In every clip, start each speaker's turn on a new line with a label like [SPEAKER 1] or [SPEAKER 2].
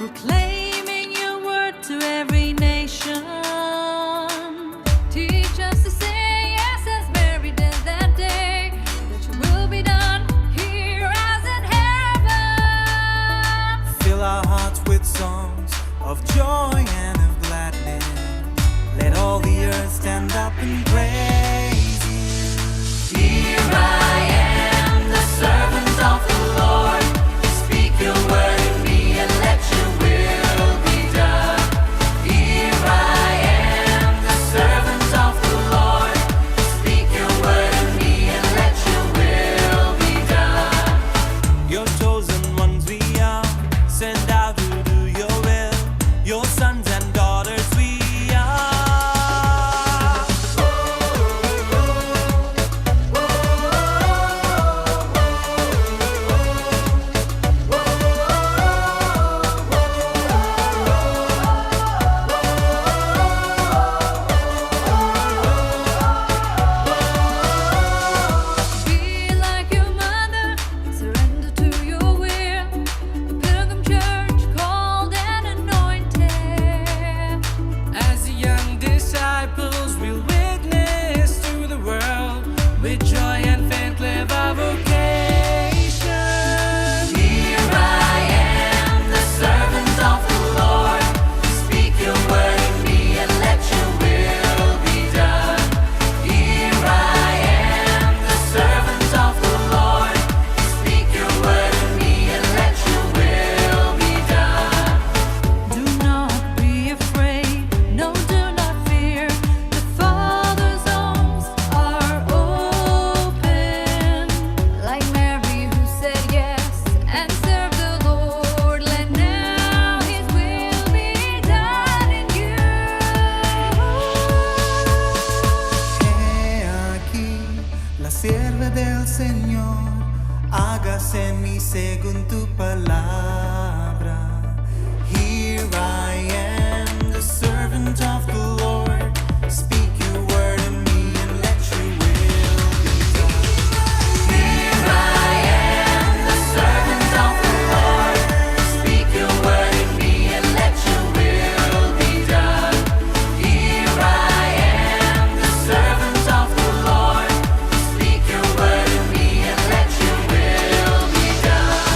[SPEAKER 1] proclaiming your word to every nation. Teach us to say yes as Mary did that day, that your will be done here as in heaven.
[SPEAKER 2] Fill our hearts with songs of joy and of gladness. Let all the earth stand up and praise you.
[SPEAKER 1] Here I am, the servant of the Lord. Speak your word in me and let your will be done. Here I am, the servant of the Lord. Speak your word in me and let your will be done.
[SPEAKER 2] Your chosen ones we are, sent out to do your will. Your sons and daughters we are.
[SPEAKER 1] Be like your mother, surrender to your will. The Pilgrim Church called and anointed.
[SPEAKER 2] As the young disciples we'll witness to the world, with joy and faith live our vocation.
[SPEAKER 1] Here I am, the servant of the Lord. Speak your word in me and let your will be done. Here I am, the servant of the Lord. Speak your word in me and let your will be done. Do not be afraid, no, do not fear. The Father's arms are open. Like Mary who said yes and served the Lord, let now His will be done in you.
[SPEAKER 2] He aquí la sierva del Señor, hágase en mí según tu palabra. Here I am, the servant of the Lord. Speak your word in me and let your will be done.
[SPEAKER 1] Here I am, the servant of the Lord. Speak your word in me and let your will be done. Here I am, the servant of the Lord. Speak your word in me and let your will be done.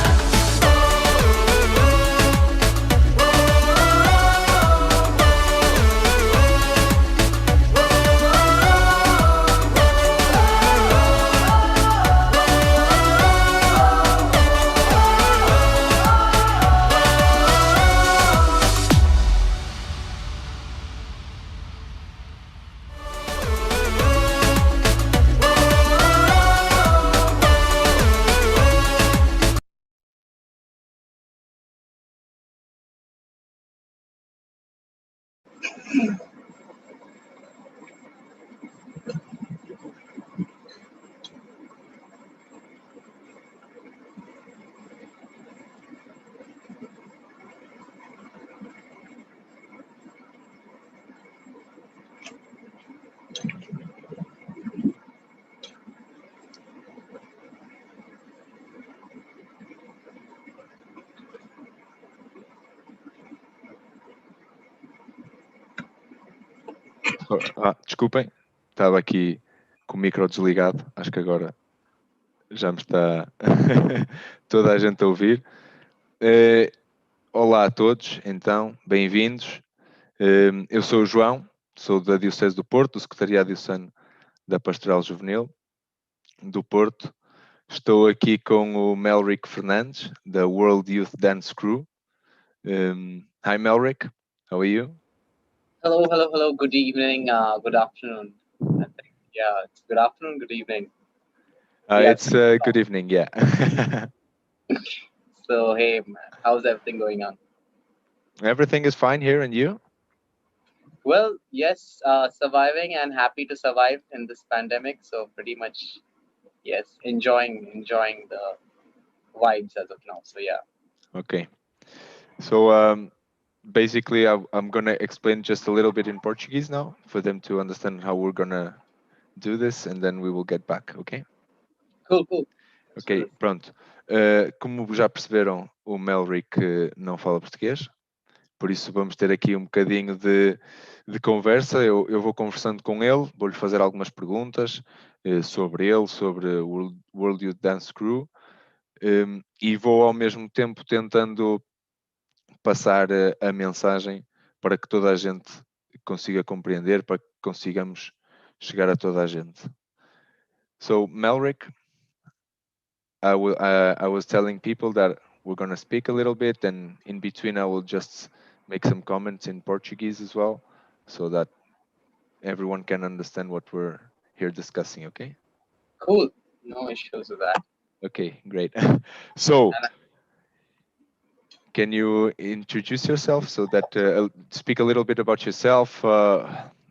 [SPEAKER 3] Desculpem, estava aqui com o micro desligado, acho que agora já me está toda a gente a ouvir. Olá a todos, então, bem-vindos. Eu sou o João, sou da Diocese do Porto, do Secretariado Diocesano da Pastoral Juvenil do Porto. Estou aqui com o Melrick Fernandes, da World Youth Dance Crew. Hi Melrick, how are you?
[SPEAKER 4] Hello. Good evening, good afternoon. I think, yeah, it's good afternoon, good evening. Yeah.
[SPEAKER 3] It's good evening, yeah.
[SPEAKER 4] So, hey, man, how's everything going on?
[SPEAKER 3] Everything is fine here, and you?
[SPEAKER 4] Well, yes, surviving and happy to survive in this pandemic. So pretty much, yes, enjoying the vibes as of now. So yeah.
[SPEAKER 3] Okay. So basically, I'm going to explain just a little bit in Portuguese now for them to understand how we're going to do this, and then we will get back, okay?
[SPEAKER 4] Cool.
[SPEAKER 3] Ok, pronto. Como já perceberam, o Melrick não fala português, por isso vamos ter aqui um bocadinho de conversa. Eu vou conversando com ele, vou-lhe fazer algumas perguntas sobre ele, sobre o World Youth Dance Crew, e vou ao mesmo tempo tentando passar a mensagem para que toda a gente consiga compreender, para que consigamos chegar a toda a gente. So, Melrick, I was telling people that we're going to speak a little bit, and in between I will just make some comments in Portuguese as well, so that everyone can understand what we're here discussing, okay?
[SPEAKER 4] Cool. No issues with that.
[SPEAKER 3] Okay, great. So,
[SPEAKER 4] And
[SPEAKER 3] can you introduce yourself so that speak a little bit about yourself,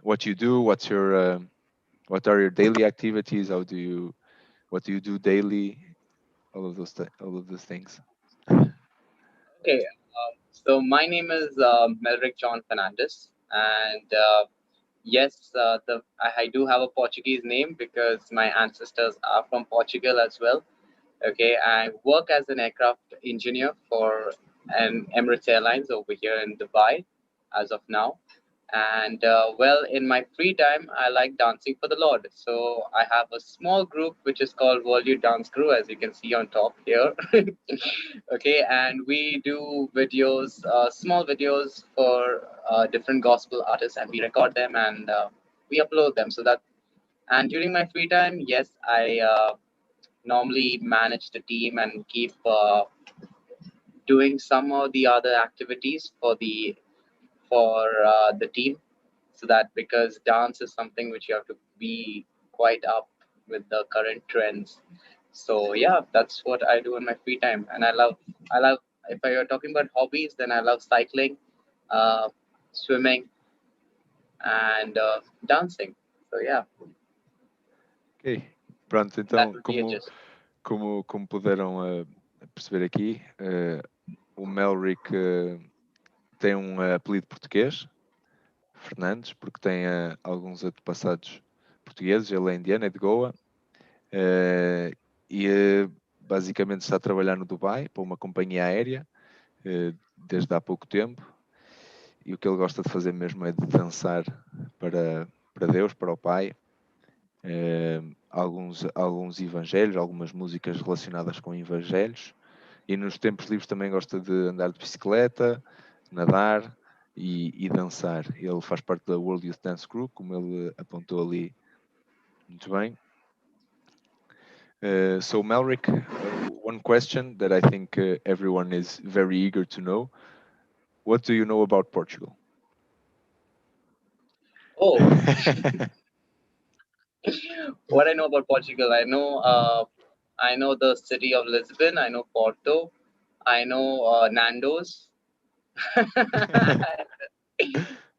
[SPEAKER 3] what you do, what are your daily activities, what do you do daily, all of those things.
[SPEAKER 4] Okay, so my name is Melrick John Fernandez, and yes, I do have a Portuguese name because my ancestors are from Portugal as well. Okay, I work as an aircraft engineer for an Emirates Airlines over here in Dubai as of now. And well, in my free time, I like dancing for the Lord. So I have a small group which is called World Youth Dance Crew, as you can see on top here. Okay, and we do videos, small videos for different gospel artists, and we record them and we upload them. So that, and during my free time, yes, I normally manage the team and keep doing some of the other activities for the team, so that, because dance is something which you have to be quite up with the current trends. So yeah, that's what I do in my free time, and I love, if you're talking about hobbies, then I love cycling, uh, swimming, and dancing. So yeah,
[SPEAKER 3] Ok, pronto,
[SPEAKER 4] that
[SPEAKER 3] então
[SPEAKER 4] would be it. Just
[SPEAKER 3] como puderam perceber aqui, o Melrick tem um apelido português, Fernandes, porque tem alguns antepassados portugueses. Ele é indiano, é de Goa, e basicamente está a trabalhar no Dubai para uma companhia aérea desde há pouco tempo, e o que ele gosta de fazer mesmo é de dançar para Deus, para o Pai, alguns evangelhos, algumas músicas relacionadas com evangelhos, e nos tempos livres também gosta de andar de bicicleta, nadar e dançar. Ele faz parte da World Youth Dance Crew, como ele apontou ali muito bem. So Melrick, one question that I think everyone is very eager to know: what do you know about Portugal?
[SPEAKER 4] oh, what I know about Portugal, I know the city of Lisbon. I know Porto. I know Nando's.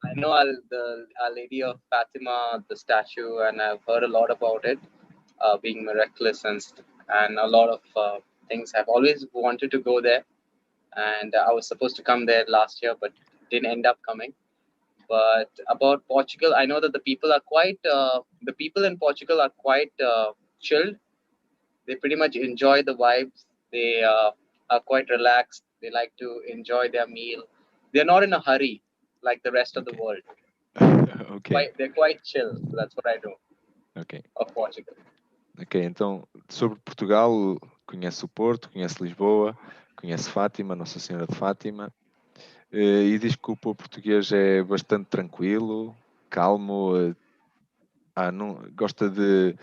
[SPEAKER 4] I know Our Lady of Fatima, the statue, and I've heard a lot about it being miraculous, and a lot of things. I've always wanted to go there, and I was supposed to come there last year, but didn't end up coming. But about Portugal, I know that the people in Portugal are quite chilled. They pretty much enjoy the vibes. They are quite relaxed. They like to enjoy their meal. They're not in a hurry like the rest of the
[SPEAKER 3] Okay.
[SPEAKER 4] world.
[SPEAKER 3] Ok,
[SPEAKER 4] They're quite chill. So that's what I know
[SPEAKER 3] ok.
[SPEAKER 4] of Portugal.
[SPEAKER 3] Ok, então sobre Portugal, conhece o Porto, conhece Lisboa, conhece Fátima, Nossa Senhora de Fátima, e diz que o povo português é bastante tranquilo, calmo, gosta de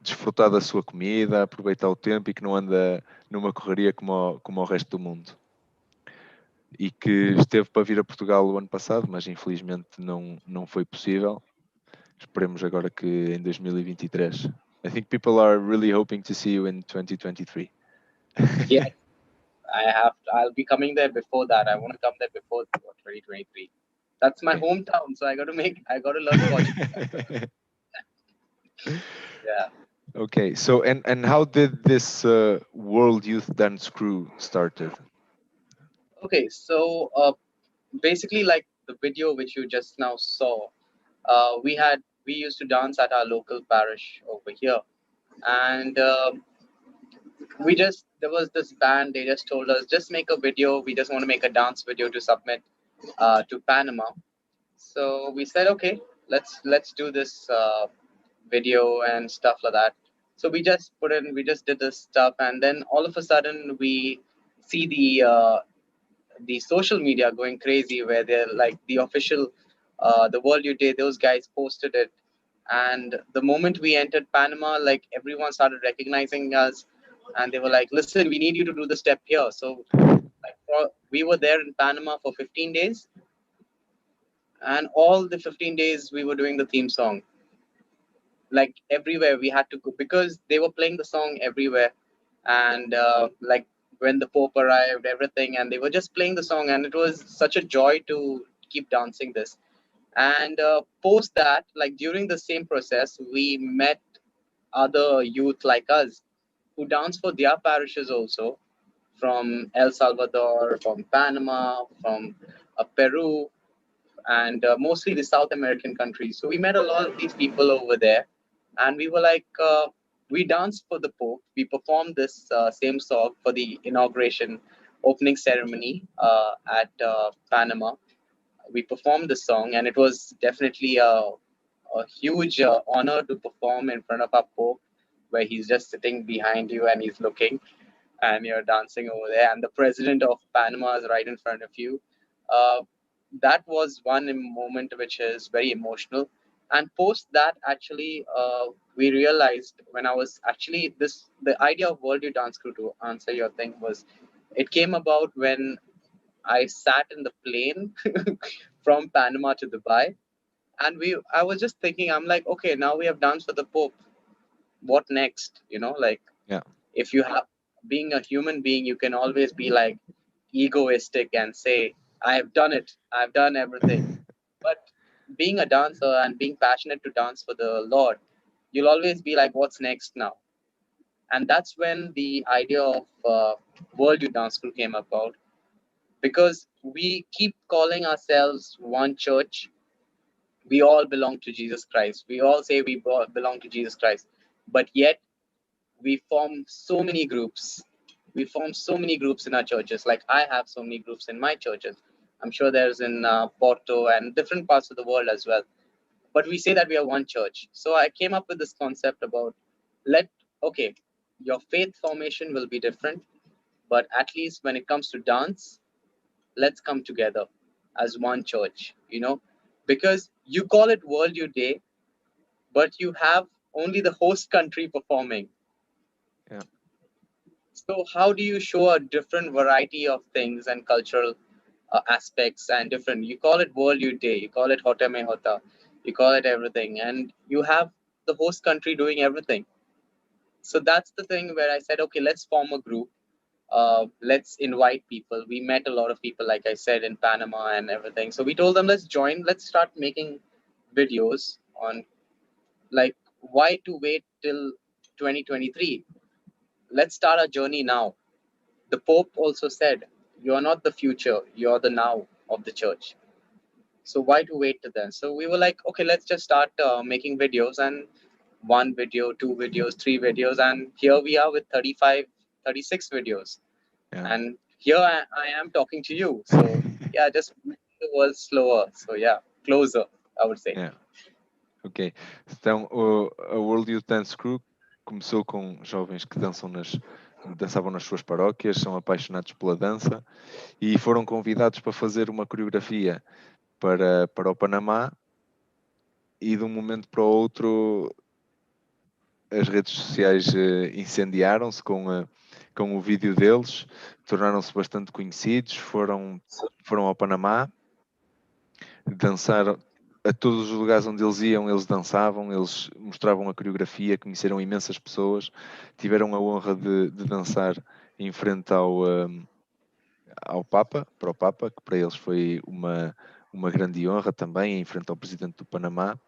[SPEAKER 3] desfrutar da sua comida, aproveitar o tempo e que não anda numa correria como o resto do mundo. E que esteve para vir a Portugal o ano passado, mas infelizmente não foi possível. Esperemos agora que em 2023. I think people are really hoping to see you in 2023.
[SPEAKER 4] Yes, I'll be coming there before that. I want to come there before 2023. That's my
[SPEAKER 3] Okay.
[SPEAKER 4] hometown, so I got to learn Portuguese. Yeah.
[SPEAKER 3] Okay, so and how did this World Youth Dance Crew started?
[SPEAKER 4] Okay, so basically, like the video which you just now saw, we used to dance at our local parish over here, and there was this band. They just told us, just make a video. We just want to make a dance video to submit. to Panama. So we said, okay, let's do this video and stuff like that. So we just did this stuff, and then all of a sudden we see the social media going crazy, where they're like the official, the World Youth Day, those guys posted it, and the moment we entered Panama, like everyone started recognizing us, and they were like, "Listen, we need you to do the step here." So like we were there in Panama for 15 days, and all the 15 days we were doing the theme song. Like everywhere we had to go because they were playing the song everywhere, and like when the Pope arrived, everything, and they were just playing the song, and it was such a joy to keep dancing this. And post that, like during the same process, we met other youth like us who dance for their parishes also, from El Salvador, from Panama, from Peru, and mostly the South American countries. So we met a lot of these people over there, and we were like, we danced for the Pope. We performed this same song for the inauguration opening ceremony at Panama. We performed the song, and it was definitely a huge honor to perform in front of our Pope, where he's just sitting behind you and he's looking, and you're dancing over there, and the president of Panama is right in front of you. Uh, that was one moment which is very emotional. And post that, actually, we realized when I was actually the idea of World Youth Dance Crew, to answer your thing, was it came about when I sat in the plane from Panama to Dubai, and I was just thinking, I'm like, okay, now we have danced for the Pope. What next? Like,
[SPEAKER 3] Yeah.
[SPEAKER 4] if you have, being a human being, you can always be like egoistic and say, I've done it, I've done everything. But being a dancer and being passionate to dance for the Lord, you'll always be like, what's next now? And that's when the idea of World Youth Dance Crew came about, because we keep calling ourselves one church. We all belong to Jesus Christ. We all say we belong to Jesus Christ, but yet we form so many groups. We form so many groups in our churches. Like I have so many groups in my churches. I'm sure there's in Porto and different parts of the world as well. But we say that we are one church. So I came up with this concept about okay, your faith formation will be different, but at least when it comes to dance, let's come together as one church, because you call it World Youth Day, but you have only the host country performing.
[SPEAKER 3] Yeah.
[SPEAKER 4] So how do you show a different variety of things and cultural aspects and different? You call it World Youth Day, you call it Hota Me Hota, you call it everything, and you have the host country doing everything. So that's the thing where I said, okay, let's form a group. Let's invite people. We met a lot of people, like I said, in Panama and everything. So we told them, let's join, let's start making videos on, like, why to wait till 2023? Let's start our journey now. The Pope also said, you're not the future, you're the now of the church. So why to wait till then? So we were like, okay, let's just start making videos, and one video, two videos, three videos, and here we are with 35, 36 videos.
[SPEAKER 3] Yeah.
[SPEAKER 4] And here I am talking to you. So yeah, just make the world slower. So yeah, closer, I would say.
[SPEAKER 3] Yeah. Ok. Então, a World Youth Dance Crew começou com jovens que dançavam nas suas paróquias, são apaixonados pela dança e foram convidados para fazer uma coreografia para o Panamá, e de um momento para o outro as redes sociais incendiaram-se com o vídeo deles, tornaram-se bastante conhecidos, foram ao Panamá, dançaram a todos os lugares onde eles iam, eles dançavam, eles mostravam a coreografia, conheceram imensas pessoas, tiveram a honra de dançar em frente ao Papa, para o Papa, que para eles foi uma grande honra também, em frente ao Presidente do Panamá.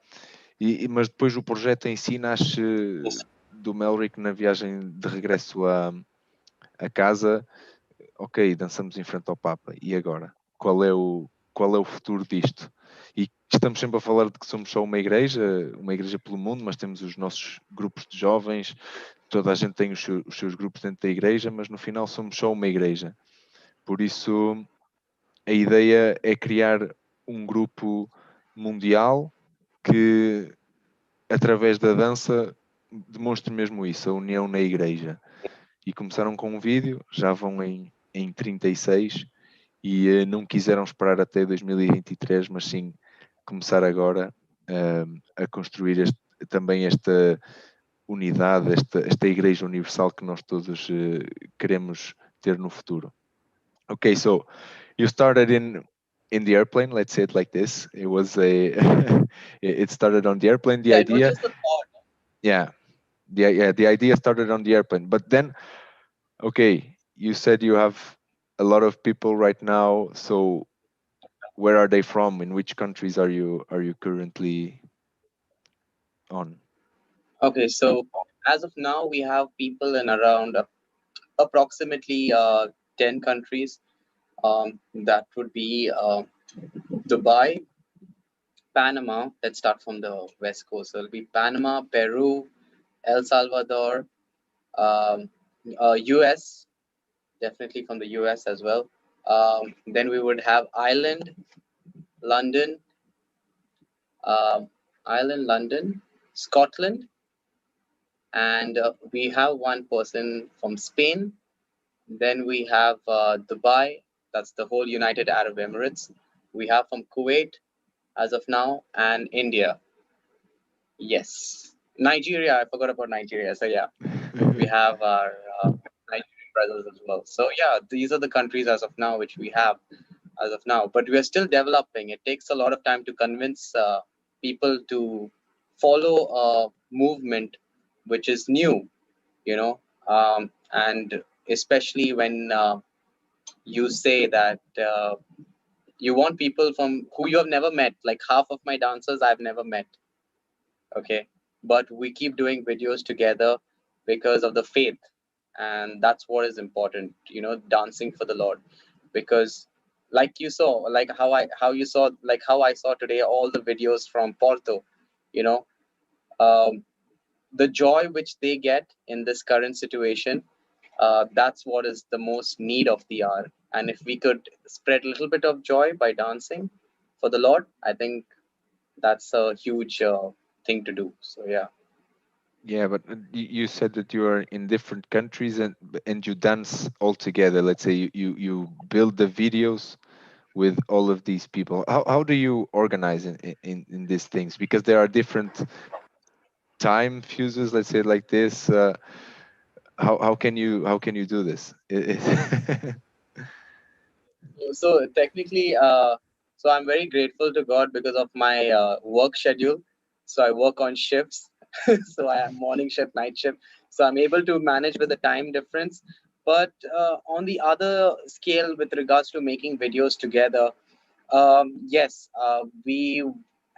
[SPEAKER 3] Mas depois o projeto em si nasce do Melrick na viagem de regresso a casa. Ok, dançamos em frente ao Papa, e agora? Qual é o futuro disto? E estamos sempre a falar de que somos só uma igreja pelo mundo, mas temos os nossos grupos de jovens, toda a gente tem os seus grupos dentro da igreja, mas no final somos só uma igreja. Por isso a ideia é criar um grupo mundial que, através da dança, demonstre mesmo isso, a união na igreja. E começaram com um vídeo, já vão em 36 e não quiseram esperar até 2023, mas sim começar agora a construir também esta unidade, esta igreja universal que nós todos queremos ter no futuro. Okay, so you started in the airplane, let's say it like this. It was a it started on the airplane, the
[SPEAKER 4] Yeah, it was
[SPEAKER 3] idea.
[SPEAKER 4] just a thought.
[SPEAKER 3] Yeah. The idea started on the airplane. But then, okay, you said you have a lot of people right now, so where are they from? In which countries are you currently on?
[SPEAKER 4] Okay, so as of now, we have people in around approximately 10 countries. That would be Dubai, Panama. Let's start from the west coast. So it'll be Panama, Peru, El Salvador, um, US, definitely from the US as well. Then we would have Ireland, London, um London, Scotland, and we have one person from Spain. Then we have Dubai, that's the whole United Arab Emirates. We have from Kuwait as of now, and India. Yes. Nigeria, I forgot about Nigeria. So, yeah, we have our Nigerian brothers as well. So, yeah, these are the countries as of now which we have as of now. But we are still developing. It takes a lot of time to convince people to follow a movement which is new, you know, and especially when you say that you want people from who you have never met. Like half of my dancers I've never met. Okay, but we keep doing videos together because of the faith, and that's what is important. You know, dancing for the Lord, because like you saw, like how you saw, like how I saw today all the videos from Porto. You know, um, the joy which they get in this current situation, that's what is the most need of the hour. And if we could spread a little bit of joy by dancing for the Lord, I think that's a huge thing to do. So yeah.
[SPEAKER 3] Yeah, but you said that you are in different countries and you dance all together. Let's say you build the videos with all of these people. How do you organize in these things? Because there are different time fuses. Let's say it like this. How can you do this?
[SPEAKER 4] So technically, so I'm very grateful to God because of my work schedule. So I work on shifts. So I have morning shift, night shift. So I'm able to manage with the time difference. But on the other scale, with regards to making videos together, yes, we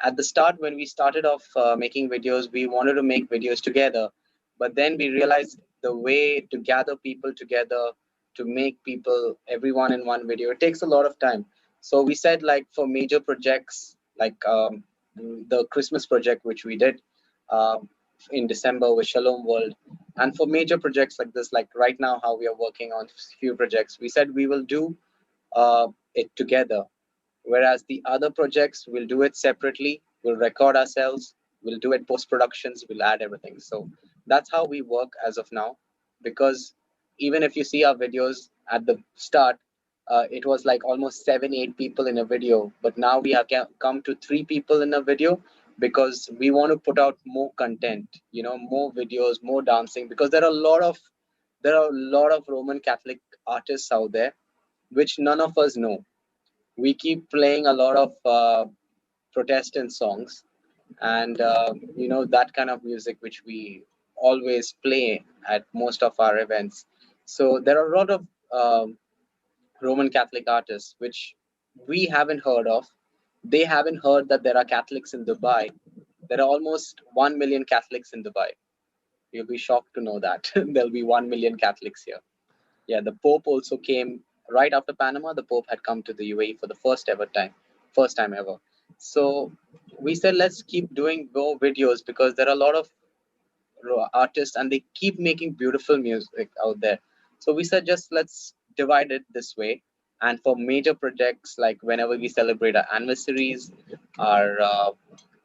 [SPEAKER 4] at the start when we started off making videos, we wanted to make videos together, but then we realized the way to gather people together, to make people everyone in one video, it takes a lot of time. So we said, like, for major projects like the Christmas project which we did um, in December with Shalom World, and for major projects like this, like right now how we are working on few projects, we said we will do it together, whereas the other projects we'll do it separately, we'll record ourselves, we'll do it post productions, we'll add everything. So that's how we work as of now, because even if you see our videos at the start, it was like almost 7 8 people in a video, but now we have come to 3 people in a video, because we want to put out more content, you know, more videos, more dancing, because there are a lot of Roman Catholic artists out there which none of us know. We keep playing a lot of Protestant songs, and you know, that kind of music which we always play at most of our events. So there are a lot of Roman Catholic artists which we haven't heard of. They haven't heard that there are Catholics in Dubai. There are almost 1 million Catholics in Dubai. You'll be shocked to know that there'll be 1 million Catholics here. Yeah, the Pope also came right after Panama. The Pope had come to the UAE for the first time ever. So we said, let's keep doing more videos, because there are a lot of artists and they keep making beautiful music out there. So we said, just let's divide it this way. And for major projects, like whenever we celebrate our anniversaries, our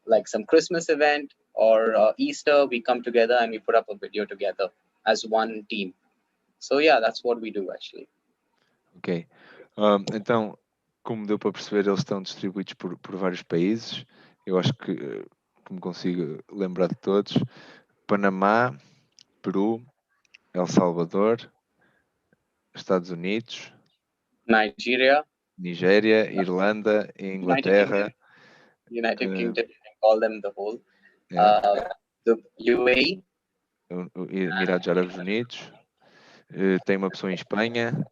[SPEAKER 4] like some Christmas event or Easter, we come together and we put up a video together as one team. So yeah, that's what we do actually.
[SPEAKER 3] Ok. Então, como deu para perceber, eles estão distribuídos por vários países. Eu acho que me consigo lembrar de todos. Panamá, Peru, El Salvador, Estados Unidos,
[SPEAKER 4] Nigeria,
[SPEAKER 3] Nigéria, Irlanda,
[SPEAKER 4] United
[SPEAKER 3] Inglaterra,
[SPEAKER 4] United
[SPEAKER 3] Uh,
[SPEAKER 4] Kingdom, you can call them the whole.
[SPEAKER 3] yeah,
[SPEAKER 4] The UAE,
[SPEAKER 3] Emirados Árabes Unidos. Tem uma pessoa em Espanha.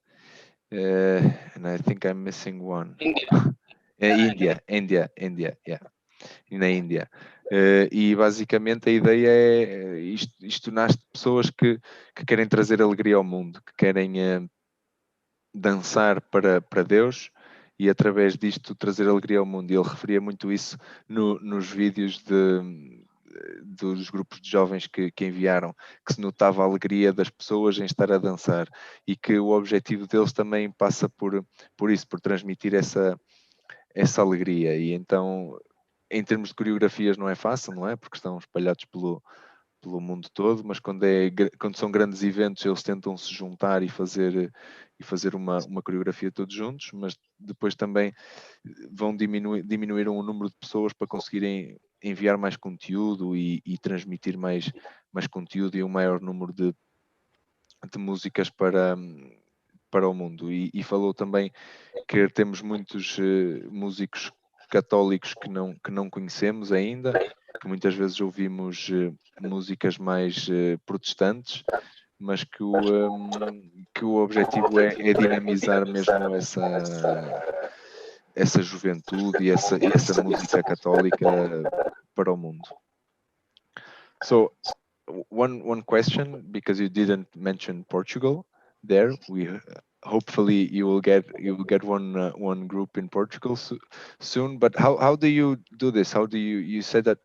[SPEAKER 3] And I think I'm missing one.
[SPEAKER 4] India.
[SPEAKER 3] Índia, yeah. E na Índia. E basicamente a ideia é isto nasce de pessoas que querem trazer alegria ao mundo, que querem dançar para Deus e através disto trazer alegria ao mundo. E ele referia muito isso nos vídeos dos grupos de jovens que enviaram, que se notava a alegria das pessoas em estar a dançar e que o objetivo deles também passa por isso, por transmitir essa alegria. E então, em termos de coreografias não é fácil, não é? Porque estão espalhados pelo mundo todo, mas quando são grandes eventos eles tentam se juntar e fazer uma coreografia todos juntos, mas depois também vão diminuíram o número de pessoas para conseguirem enviar mais conteúdo e transmitir mais conteúdo e um maior número de músicas para o mundo. E falou também que temos muitos músicos católicos que não conhecemos ainda, que muitas vezes ouvimos músicas mais protestantes, mas que o objetivo é dinamizar mesmo essa juventude e essa música católica para o mundo. So, one question, because you didn't mention Portugal there. Hopefully you will get one group in Portugal soon. But how do you do this? How do you said that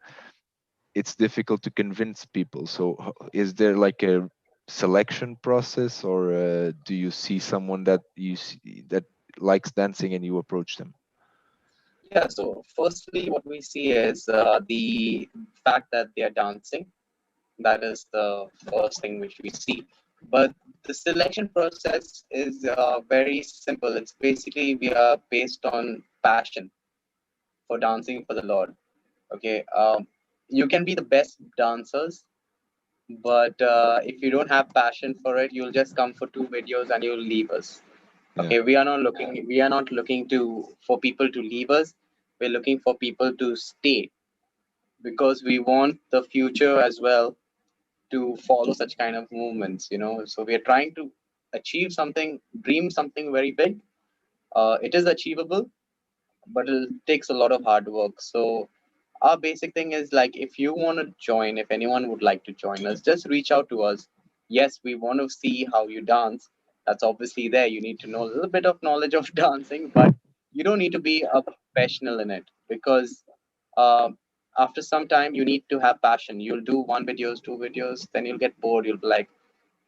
[SPEAKER 3] it's difficult to convince people? So is there like a selection process, or do you see someone that that likes dancing and you approach them?
[SPEAKER 4] Yeah, so firstly, what we see is the fact that they are dancing. That is the first thing which we see. But the selection process is very simple. It's basically we are based on passion for dancing for the Lord. Okay, you can be the best dancers, but if you don't have passion for it, you'll just come for 2 videos and you'll leave us. Okay, we are not looking for people to leave us. We're looking for people to stay, because we want the future as well to follow such kind of movements, so we are trying to achieve something, dream something very big. It is achievable, but it takes a lot of hard work. So our basic thing is, like, if you want to join, if anyone would like to join us, just reach out to us. Yes, we want to see how you dance. That's obviously there. You need to know a little bit of knowledge of dancing, but you don't need to be a professional in it, because uh, after some time you need to have passion. You'll do 1 videos, 2 videos, then you'll get bored. You'll be like,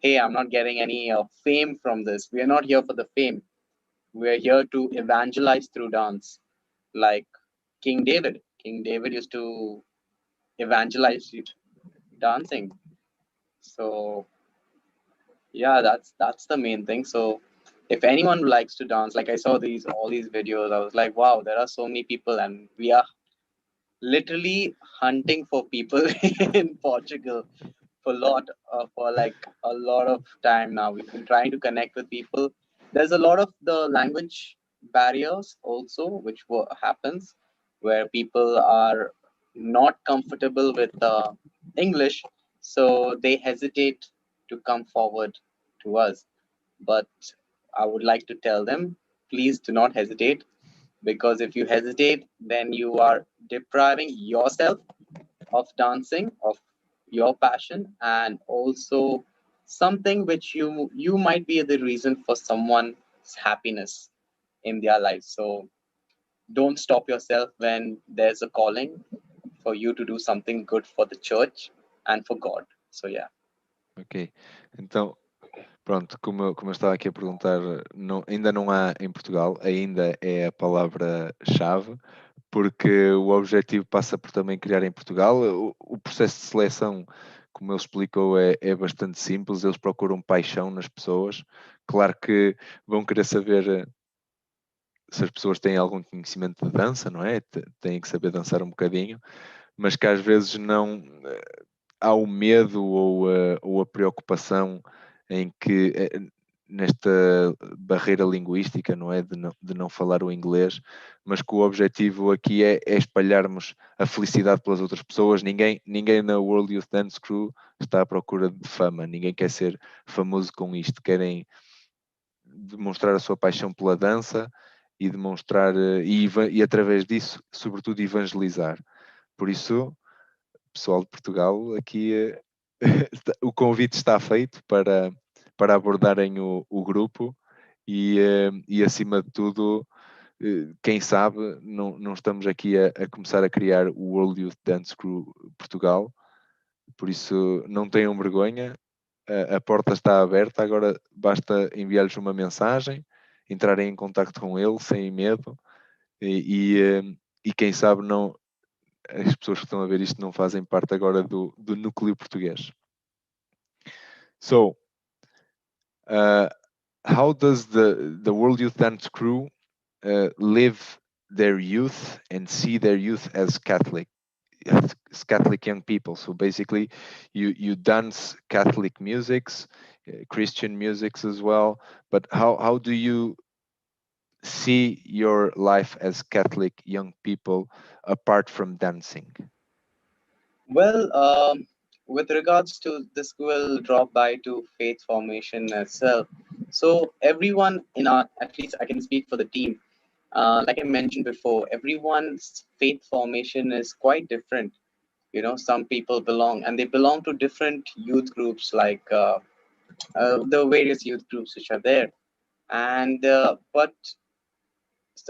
[SPEAKER 4] hey, I'm not getting any fame from this. We are not here for the fame. We're here to evangelize through dance, like King David. King David used to evangelize dancing. So yeah, that's the main thing. So if anyone likes to dance, like I saw all these videos, I was like, wow, there are so many people, and we are literally hunting for people in Portugal for like a lot of time now. We've been trying to connect with people. There's a lot of the language barriers also, which happens, where people are not comfortable with English, so they hesitate to come forward to us. But I would like to tell them, please do not hesitate, because if you hesitate, then you are depriving yourself of dancing, of your passion, and also something which you might be the reason for someone's happiness in their life. So don't stop yourself when there's a calling for you to do something good for the church and for God. So yeah.
[SPEAKER 3] Ok, então Pronto, como eu estava aqui a perguntar, ainda não há em Portugal, ainda é a palavra-chave, porque o objetivo passa por também criar em Portugal. O processo de seleção, como ele explicou, é bastante simples. Eles procuram paixão nas pessoas. Claro que vão querer saber se as pessoas têm algum conhecimento de dança, não é? Têm que saber dançar um bocadinho, mas que às vezes não há o medo ou a preocupação em que nesta barreira linguística, não é? De não falar o inglês, mas que o objetivo aqui é espalharmos a felicidade pelas outras pessoas. Ninguém na World Youth Dance Crew está à procura de fama, ninguém quer ser famoso com isto, querem demonstrar a sua paixão pela dança e demonstrar e através disso, sobretudo, evangelizar. Por isso, pessoal de Portugal, aqui o convite está feito para abordarem o grupo e acima de tudo, quem sabe, não estamos aqui a começar a criar o World Youth Dance Crew Portugal, por isso não tenham vergonha, a porta está aberta, agora basta enviar-lhes uma mensagem, entrarem em contato com ele sem medo e quem sabe não, as pessoas que estão a ver isto não fazem parte agora do núcleo português. So, how does the World Youth Dance Crew live their youth and see their youth as Catholic young people? So basically, you dance Catholic musics, Christian musics as well. But how do you see your life as Catholic young people apart from dancing?
[SPEAKER 4] Well, with regards to this, will drop by to faith formation itself. So everyone in our, at least I can speak for the team. Like I mentioned before, everyone's faith formation is quite different. You know, some people belong and they belong to different youth groups, like the various youth groups which are there, and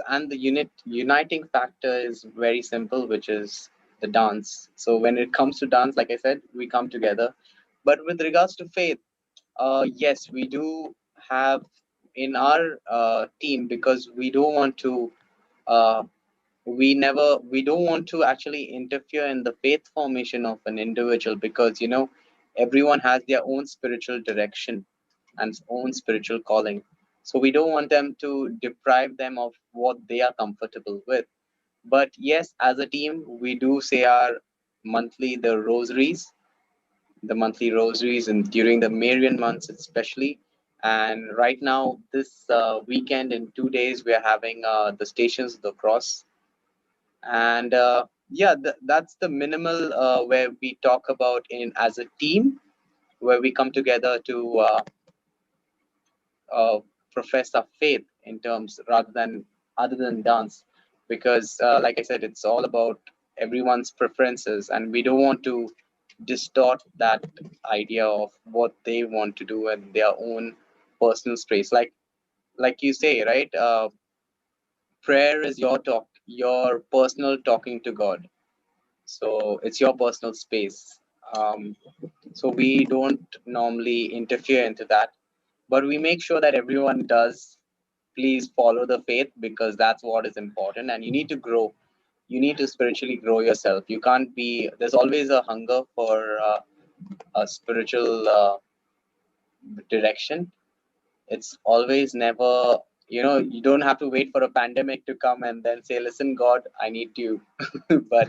[SPEAKER 4] and the uniting factor is very simple, which is the dance. So when it comes to dance, like I said, we come together. But with regards to faith, yes, we do have in our team, because we don't want to uh, we don't want to actually interfere in the faith formation of an individual, because everyone has their own spiritual direction and own spiritual calling. So we don't want them to deprive them of what they are comfortable with. But yes, as a team, we do say our monthly rosaries, and during the Marian months especially. And right now, this weekend, in 2 days, we are having the Stations of the Cross. And yeah, that's the minimal where we talk about in as a team, where we come together to profess our faith in terms rather than other than dance, because like I said, it's all about everyone's preferences, and we don't want to distort that idea of what they want to do in their own personal space. Like you say, right? Prayer is your personal talking to God. So it's your personal space. So we don't normally interfere into that, but we make sure that everyone does please follow the faith, because that's what is important. And you need to grow. You need to spiritually grow yourself. You can't be. There's always a hunger for a spiritual direction. It's always never. You don't have to wait for a pandemic to come and then say, "Listen, God, I need you." But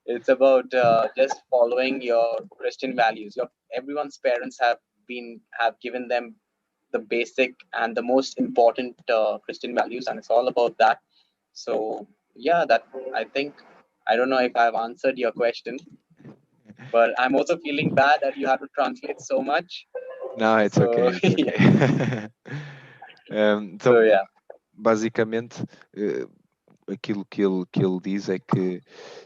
[SPEAKER 4] it's about just following your Christian values. Everyone's parents have given them the basic and the most important Christian values, and it's all about that. So yeah, that I think, I don't know if I've answered your question, but I'm also feeling bad that you have to translate so much.
[SPEAKER 3] No, it's
[SPEAKER 4] So
[SPEAKER 3] okay. It's
[SPEAKER 4] yeah.
[SPEAKER 3] okay. Então,
[SPEAKER 4] So yeah.
[SPEAKER 3] basicamente, aquilo que ele diz é que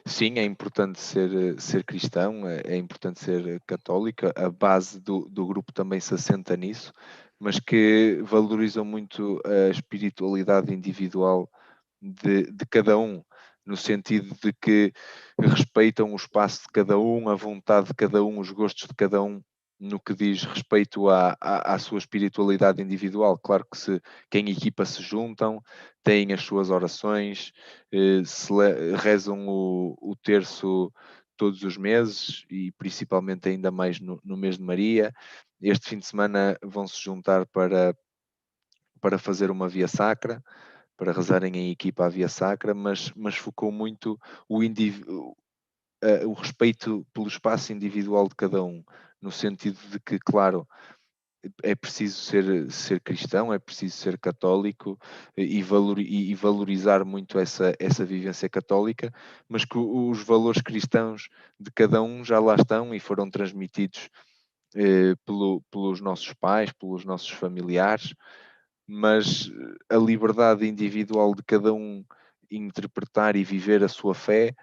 [SPEAKER 3] sim, é importante ser cristão, é importante ser católico, a base do grupo também se assenta nisso, mas que valorizam muito a espiritualidade individual de cada um, no sentido de que respeitam o espaço de cada um, a vontade de cada um, os gostos de cada um, no que diz respeito à sua espiritualidade individual. Claro que em equipa se juntam, têm as suas orações, rezam o terço todos os meses e principalmente ainda mais no mês de Maria. Este fim de semana vão se juntar para fazer uma via sacra, para rezarem em equipa a via sacra, mas focou muito o respeito pelo espaço individual de cada um, no sentido de que, claro, é preciso ser cristão, é preciso ser católico e valorizar muito essa vivência católica, mas que os valores cristãos de cada um já lá estão e foram transmitidos pelos nossos pais, pelos nossos familiares, mas a liberdade individual de cada um interpretar e viver a sua fé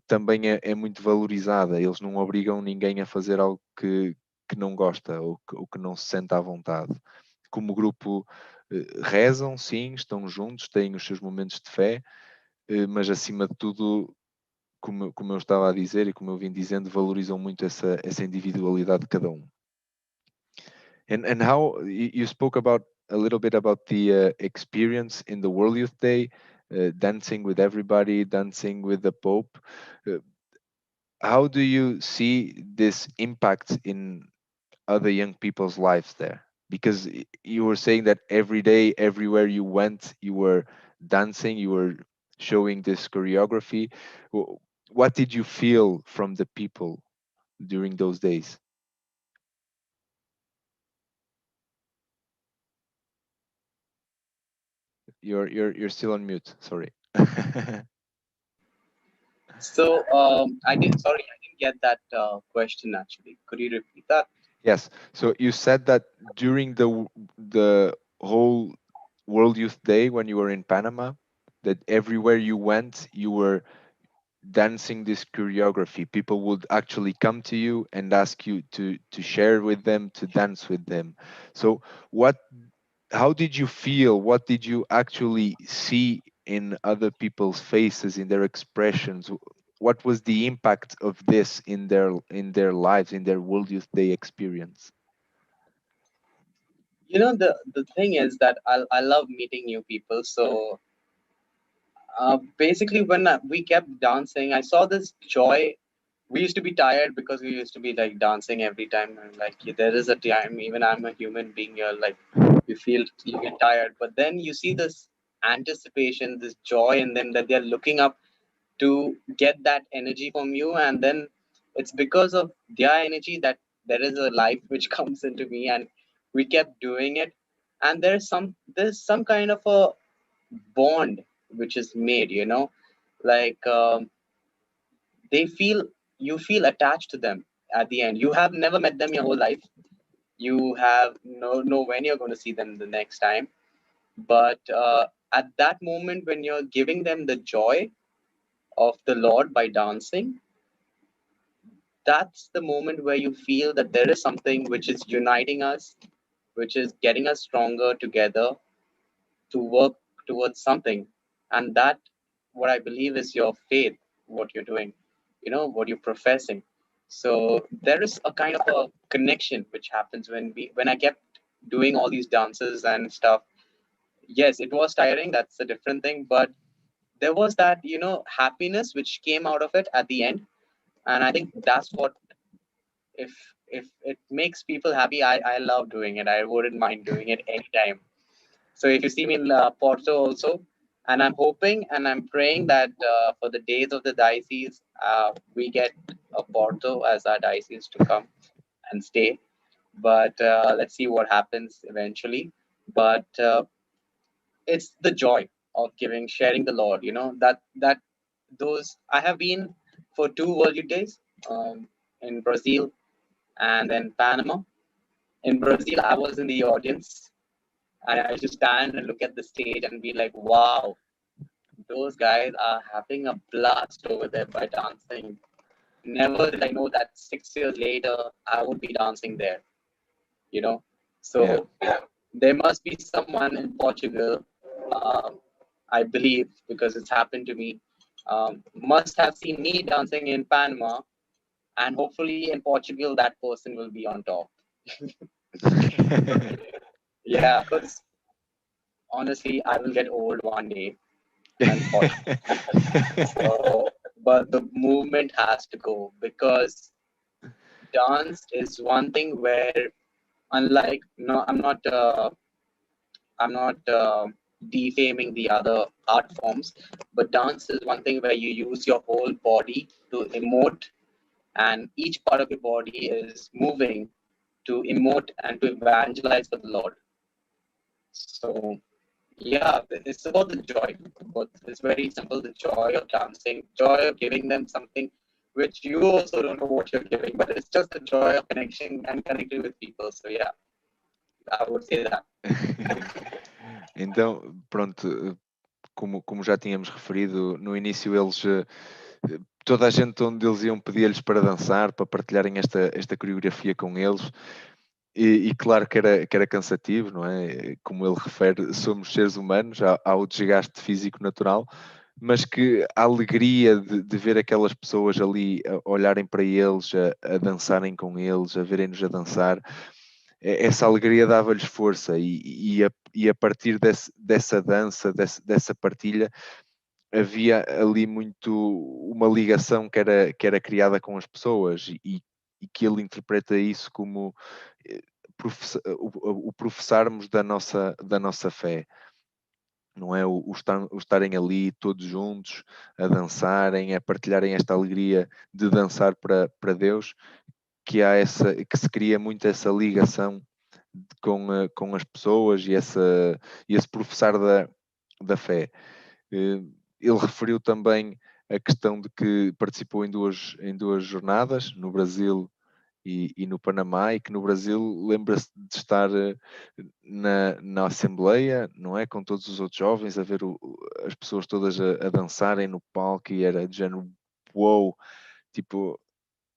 [SPEAKER 3] também é muito valorizada. Eles não obrigam ninguém a fazer algo que não gosta ou que não se sente à vontade. Como grupo, rezam, sim, estão juntos, têm os seus momentos de fé, mas acima de tudo, como eu estava a dizer e como eu vim dizendo, valorizam muito essa individualidade de cada um. And how you spoke about a little bit about the experience in the World Youth Day, dancing with everybody, dancing with the Pope. How do you see this impact in other young people's lives there? Because you were saying that every day, everywhere you went, you were dancing, you were showing this choreography. What did you feel from the people during those days? You're still on mute. Sorry.
[SPEAKER 4] So I didn't get that question actually. Could you repeat that?
[SPEAKER 3] Yes. So you said that during the whole World Youth Day when you were in Panama, that everywhere you went, you were dancing this choreography. People would actually come to you and ask you to share with them, to dance with them. So how did you feel? What did you actually see in other people's faces, in their expressions? What was the impact of this in their lives, in their World Youth Day experience?
[SPEAKER 4] You know, the thing is that I love meeting new people. So basically, when we kept dancing, I saw this joy. We used to be tired because we used to be like dancing every time. And like there is a time, even I'm a human being, you're like you get tired, but then you see this anticipation, this joy in them that they're looking up to get that energy from you, and then it's because of their energy that there is a life which comes into me, and we kept doing it, and there's some kind of a bond which is made, you know, like they feel you feel attached to them at the end. You have never met them your whole life. You have no know when you're going to see them the next time, but at that moment when you're giving them the joy of the Lord by dancing, that's the moment where you feel that there is something which is uniting us, which is getting us stronger together to work towards something. And that, what I believe, is your faith, what you're doing, you know, what you're professing. So there is a kind of a connection which happens when I kept doing all these dances and stuff. Yes, it was tiring, that's a different thing, but there was that, you know, happiness which came out of it at the end. And I think that's what, if it makes people happy, I love doing it. I wouldn't mind doing it anytime. So if you see me in Porto also, and I'm hoping and I'm praying that for the days of the diocese, we get a Porto as our diocese to come and stay. But let's see what happens eventually. But it's the joy of giving, sharing the Lord. You know, that those I have been for 2 World Youth Days, in Brazil and then Panama. In Brazil, I was in the audience, and I used to stand and look at the stage and be like, wow, those guys are having a blast over there by dancing. Never did I know that 6 years later, I would be dancing there, you know. So there must be someone in Portugal, I believe, because it's happened to me, must have seen me dancing in Panama and hopefully in Portugal that person will be on top. Yeah, because honestly, I will get old one day, unfortunately. So, but the movement has to go because dance is one thing where, unlike, no, I'm not defaming the other art forms, but dance is one thing where you use your whole body to emote, and each part of your body is moving to emote and to evangelize for the Lord. So, yeah, it's about the joy. But it's very simple, the joy of dancing, joy of giving them something which you also don't know what you're giving, but it's just the joy of connection and connecting with people. So, yeah, I would say that.
[SPEAKER 3] Então, pronto, como já tínhamos referido, no início toda a gente onde eles iam pedia-lhes para dançar, para partilharem esta coreografia com eles, e claro que era cansativo, não é? Como ele refere, somos seres humanos, há o desgaste físico natural, mas que a alegria de ver aquelas pessoas ali a olharem para eles, a dançarem com eles, a verem-nos a dançar, essa alegria dava-lhes força e a partir dessa dança, dessa partilha, havia ali muito uma ligação que era criada com as pessoas e que ele interpreta isso como o professarmos da nossa fé. Não é o estarem ali todos juntos a dançarem, a partilharem esta alegria de dançar para Deus, que se cria muito essa ligação com as pessoas e esse professar da fé. Ele referiu também a questão de que participou em duas jornadas, no Brasil e no Panamá, e que no Brasil lembra-se de estar na Assembleia, não é? Com todos os outros jovens, a ver as pessoas todas a dançarem no palco, e era de género, uou, tipo,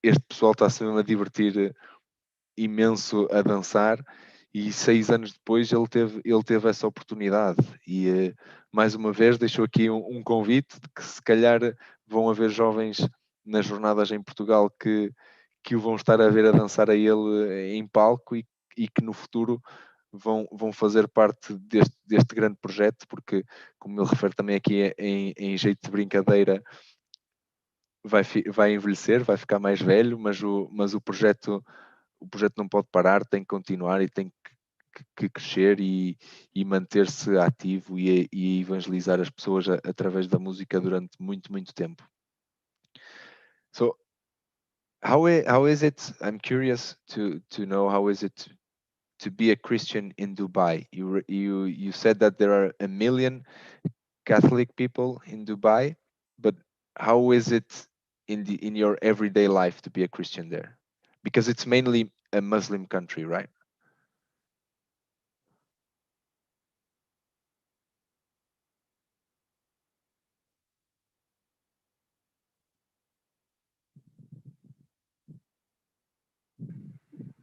[SPEAKER 3] este pessoal está-se mesmo a divertir imenso a dançar, e 6 anos depois ele teve essa oportunidade e mais uma vez deixou aqui um convite de que se calhar vão haver jovens nas jornadas em Portugal que o vão estar a ver a dançar a ele em palco e que no futuro vão fazer parte deste grande projeto, porque, como ele refere também aqui em jeito de brincadeira, vai envelhecer, vai ficar mais velho, mas o projeto não pode parar, tem que continuar e tem que crescer e manter-se ativo e evangelizar as pessoas através da música durante muito, muito tempo. So, how is it? I'm curious to know, how is it to be a Christian in Dubai? You said that there are 1 million Catholic people in Dubai, but how is it in your everyday life to be a Christian there? Because it's mainly a Muslim country, right?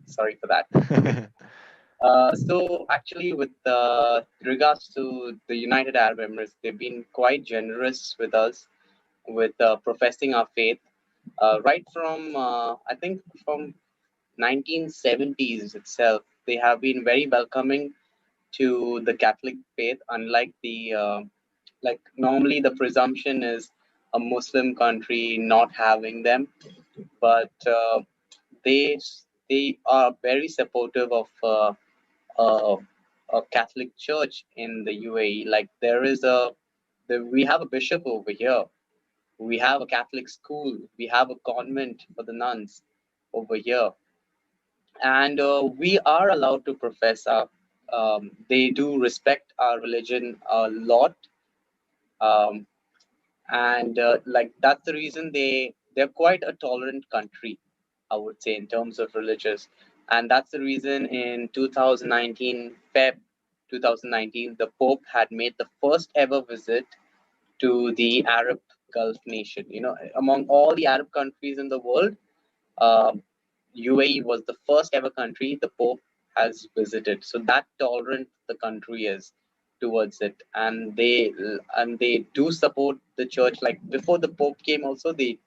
[SPEAKER 4] Sorry for that. So actually, with regards to the United Arab Emirates, they've been quite generous with us with professing our faith. Right from I think from 1970s itself, they have been very welcoming to the Catholic faith. Unlike the like normally the presumption is a Muslim country not having them, but they they are very supportive of uh, a Catholic church in the UAE. Like we have a bishop over here. We have a Catholic school. We have a convent for the nuns over here, and we are allowed to profess our. They do respect our religion a lot, um, and like that's the reason they're quite a tolerant country, I would say, in terms of religious. And that's the reason in 2019 Feb 2019 the Pope had made the first ever visit to the Arab Gulf nation. You know, among all the Arab countries in the world, UAE was the first ever country the Pope has visited. So that tolerant the country is towards it, and they do support the church. Like before the Pope came, also they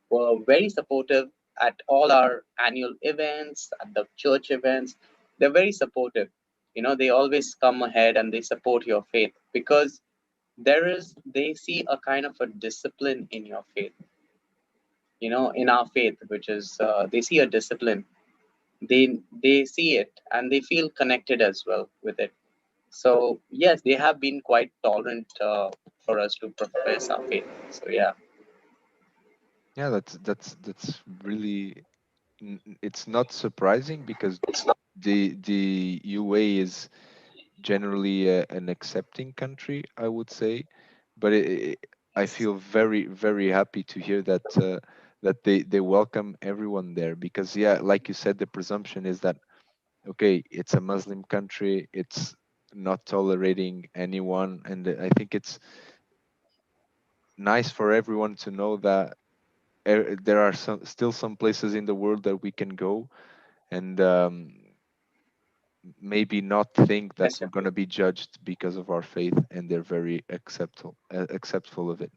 [SPEAKER 4] were very supportive at all our annual events, at the church events. They're very supportive. They always come ahead and they support your faith because they see a kind of a discipline in your faith, in our faith, which is they see a discipline. They see it and they feel connected as well with it. So yes, they have been quite tolerant for us to profess our faith. So yeah.
[SPEAKER 3] Yeah, that's really it's not surprising because the UA is generally an accepting country, I would say, but I feel very happy to hear that that they welcome everyone there because yeah, like you said, the presumption is that okay, it's a Muslim country, it's not tolerating anyone, and I think it's nice for everyone to know that there are still some places in the world that we can go and maybe not think that
[SPEAKER 4] Yes,
[SPEAKER 3] we're
[SPEAKER 4] yeah.
[SPEAKER 3] going to be judged because of our faith, and they're very acceptful of it.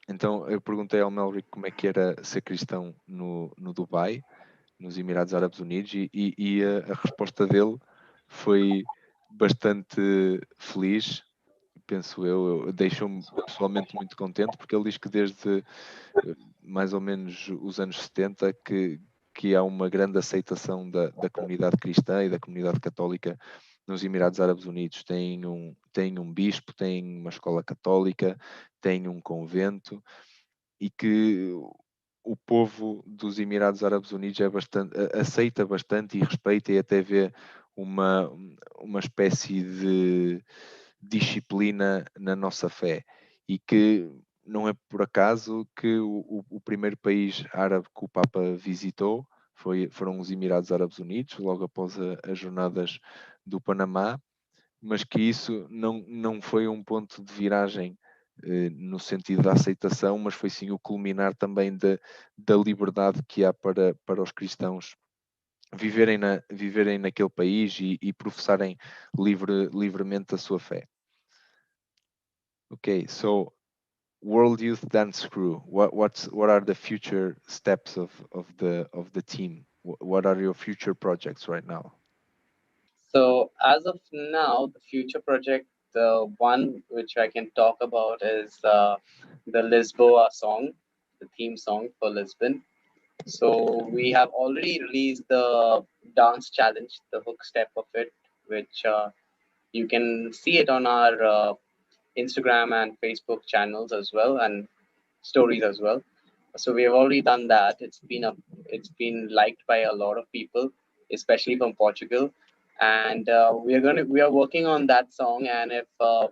[SPEAKER 3] Então eu perguntei ao Melrick como é que era ser cristão no Dubai, nos Emirados Árabes Unidos, e a resposta dele foi bastante feliz, penso eu, deixou-me pessoalmente muito contente, porque ele diz que desde mais ou menos os anos 70 que há uma grande aceitação da comunidade cristã e da comunidade católica nos Emirados Árabes Unidos. Tem um bispo, tem uma escola católica, tem um convento, e que o povo dos Emirados Árabes Unidos aceita bastante e respeita, e até vê uma, uma espécie de disciplina na nossa fé, e que não é por acaso que o primeiro país árabe que o Papa visitou foram os Emirados Árabes Unidos, logo após as jornadas do Panamá, mas que isso não foi um ponto de viragem no sentido da aceitação, mas foi sim o culminar também da liberdade que há para os cristãos viverem naquele país e professarem livremente a sua fé. Okay, so World Youth Dance Crew, what are the future steps of the team? What are your future projects right now?
[SPEAKER 4] So as of now, the future project, the one which I can talk about is the Lisboa song, the theme song for Lisbon. So we have already released the dance challenge, the hook step of it, which you can see it on our Instagram and Facebook channels as well, and stories as well. So we have already done that. It's been liked by a lot of people, especially from Portugal, and we are working on that song. And if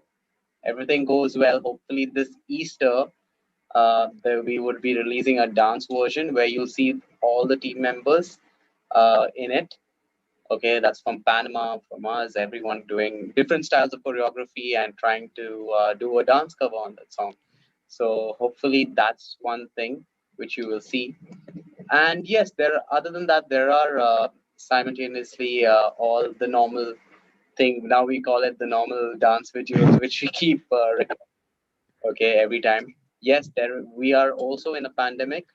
[SPEAKER 4] everything goes well, hopefully this Easter, we would be releasing a dance version where you'll see all the team members in it. Okay, that's from Panama, from us, everyone doing different styles of choreography and trying to do a dance cover on that song. So hopefully that's one thing which you will see. And yes, other than that, there are simultaneously all the normal thing. Now we call it the normal dance videos, which we keep okay every time. Yes, there we are also in a pandemic,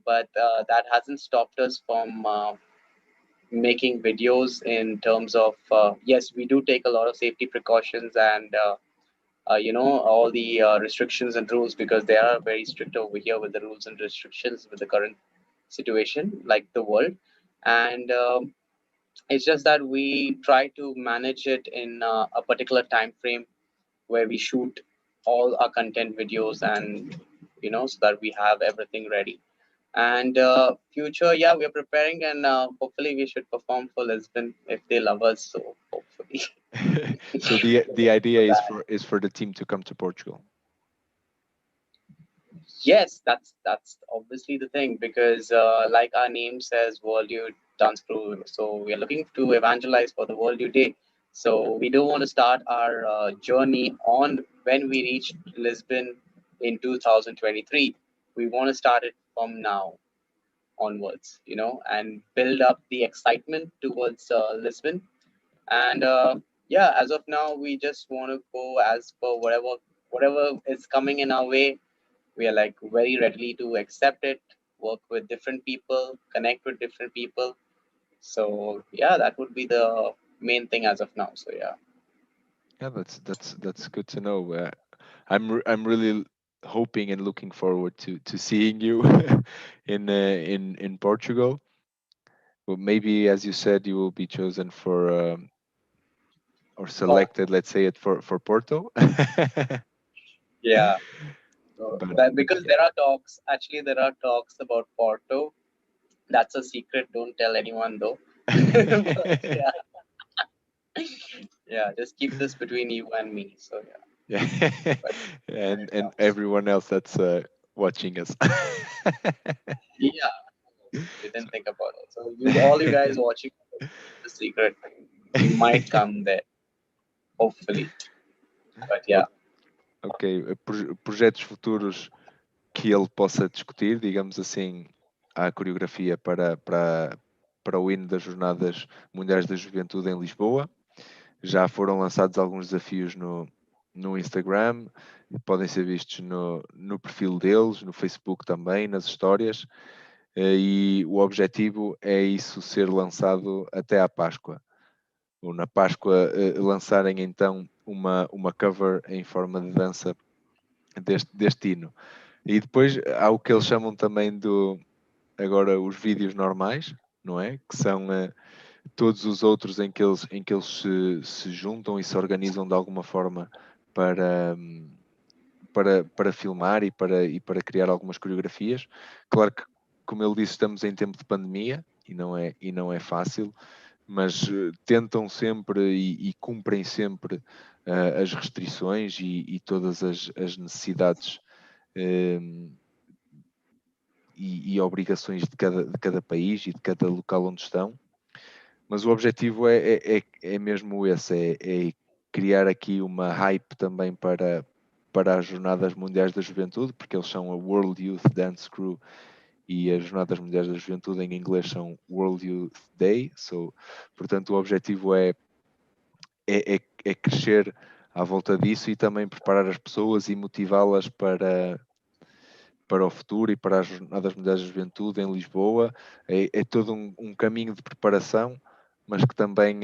[SPEAKER 4] but that hasn't stopped us from making videos in terms of yes, we do take a lot of safety precautions and all the restrictions and rules, because they are very strict over here with the rules and restrictions with the current situation like the world. And it's just that we try to manage it in a particular time frame where we shoot all our content videos, and so that we have everything ready. And future, yeah, we are preparing, and hopefully we should perform for Lisbon if they love us. So hopefully.
[SPEAKER 3] So the idea is for the team to come to Portugal.
[SPEAKER 4] Yes, that's obviously the thing, because like our name says, World Youth Dance Crew. So we are looking to evangelize for the World Youth Day. So we do want to start our journey on when we reach Lisbon in 2023. We want to start it from now onwards, and build up the excitement towards Lisbon. And yeah, as of now, we just want to go as per whatever is coming in our way. We are like very ready to accept it. work with different people, connect with different people. So yeah, that would be the main thing as of now. So yeah.
[SPEAKER 3] Yeah, that's good to know. I'm really hoping and looking forward to seeing you in Portugal. Well, maybe as you said, you will be chosen for or selected, let's say it for Porto.
[SPEAKER 4] Yeah. So
[SPEAKER 3] but
[SPEAKER 4] that,
[SPEAKER 3] but
[SPEAKER 4] because
[SPEAKER 3] yeah.
[SPEAKER 4] there are talks, actually, there are talks about Porto. That's a secret. Don't tell anyone though. But yeah, yeah, just keep this between you and me. So yeah,
[SPEAKER 3] Yeah.
[SPEAKER 4] but there
[SPEAKER 3] and
[SPEAKER 4] it
[SPEAKER 3] and
[SPEAKER 4] comes.
[SPEAKER 3] everyone else that's watching us.
[SPEAKER 4] Yeah,
[SPEAKER 3] So-
[SPEAKER 4] didn't think about it. So you, all you guys watching, the secret, we might come there, hopefully. But yeah,
[SPEAKER 3] O- ok, projetos futuros que ele possa discutir, digamos assim, a coreografia para o hino das Jornadas Mundiais da Juventude em Lisboa. Já foram lançados alguns desafios no Instagram, podem ser vistos no perfil deles, no Facebook também, nas histórias. E o objetivo é isso ser lançado até à Páscoa. Ou na Páscoa lançarem então uma cover em forma de dança deste hino. E depois há o que eles chamam também agora os vídeos normais, não é? Que são todos os outros em que eles se juntam e se organizam de alguma forma para filmar e para criar algumas coreografias. Claro que, como ele disse, estamos em tempo de pandemia e não é fácil, mas tentam sempre e cumprem sempre as restrições e todas as necessidades e obrigações de cada país e de cada local onde estão. Mas o objetivo é mesmo esse, é criar aqui uma hype também para as Jornadas Mundiais da Juventude, porque eles são a World Youth Dance Crew e as Jornadas Mundiais da Juventude em inglês são World Youth Day, portanto o objetivo é crescer à volta disso e também preparar as pessoas e motivá-las para o futuro e para as Jornadas Mundiais da Juventude em Lisboa. É todo um caminho de preparação, mas que também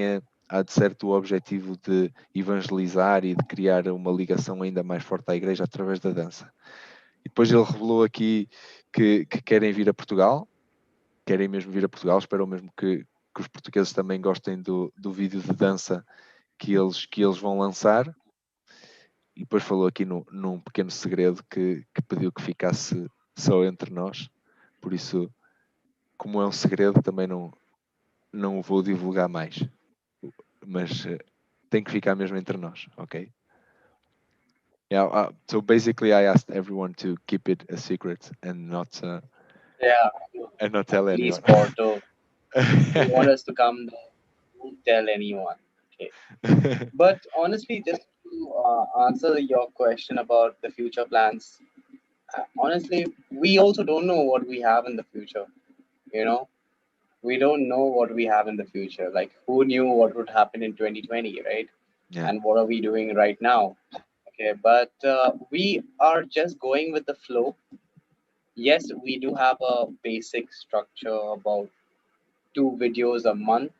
[SPEAKER 3] há de certo o objetivo de evangelizar e de criar uma ligação ainda mais forte à Igreja através da dança. E depois ele revelou aqui que querem vir a Portugal, querem mesmo vir a Portugal, esperam mesmo que os portugueses também gostem do vídeo de dança que eles vão lançar. E depois falou aqui num pequeno segredo que pediu que ficasse só entre nós. Por isso, como é um segredo, também não o vou divulgar mais. Mas tem que ficar mesmo entre nós, ok? Yeah, so basically I asked everyone to keep it a secret and not
[SPEAKER 4] yeah.
[SPEAKER 3] tell
[SPEAKER 4] Please,
[SPEAKER 3] anyone.
[SPEAKER 4] Porto, you want us to come there, don't tell anyone. Okay. But honestly, just to answer your question about the future plans, honestly, we also don't know what we have in the future. You know, we don't know what we have in the future. Like, who knew what would happen in 2020, right?
[SPEAKER 3] Yeah.
[SPEAKER 4] And what are we doing right now? Okay, but we are just going with the flow. Yes, we do have a basic structure about 2 videos a month,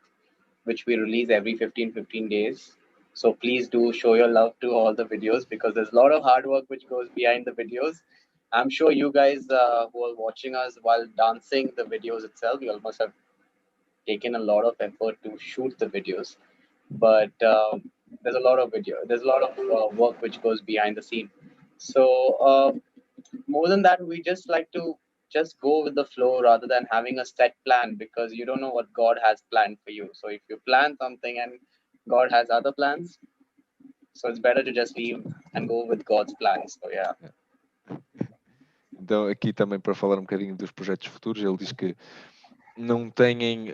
[SPEAKER 4] which we release every 15 days. So please do show your love to all the videos, because there's a lot of hard work which goes behind the videos. I'm sure you guys who are watching us while dancing the videos itself, you all must have taken a lot of effort to shoot the videos. But there's a lot of work which goes behind the scene. So more than that, we just like to just go with the flow rather than having a set plan, because you don't know what God has planned for you. So if you plan something and God has other plans, so it's better to just leave and go with God's plans. So yeah.
[SPEAKER 3] Então, aqui também para falar um bocadinho dos projetos futuros, ele diz que não têm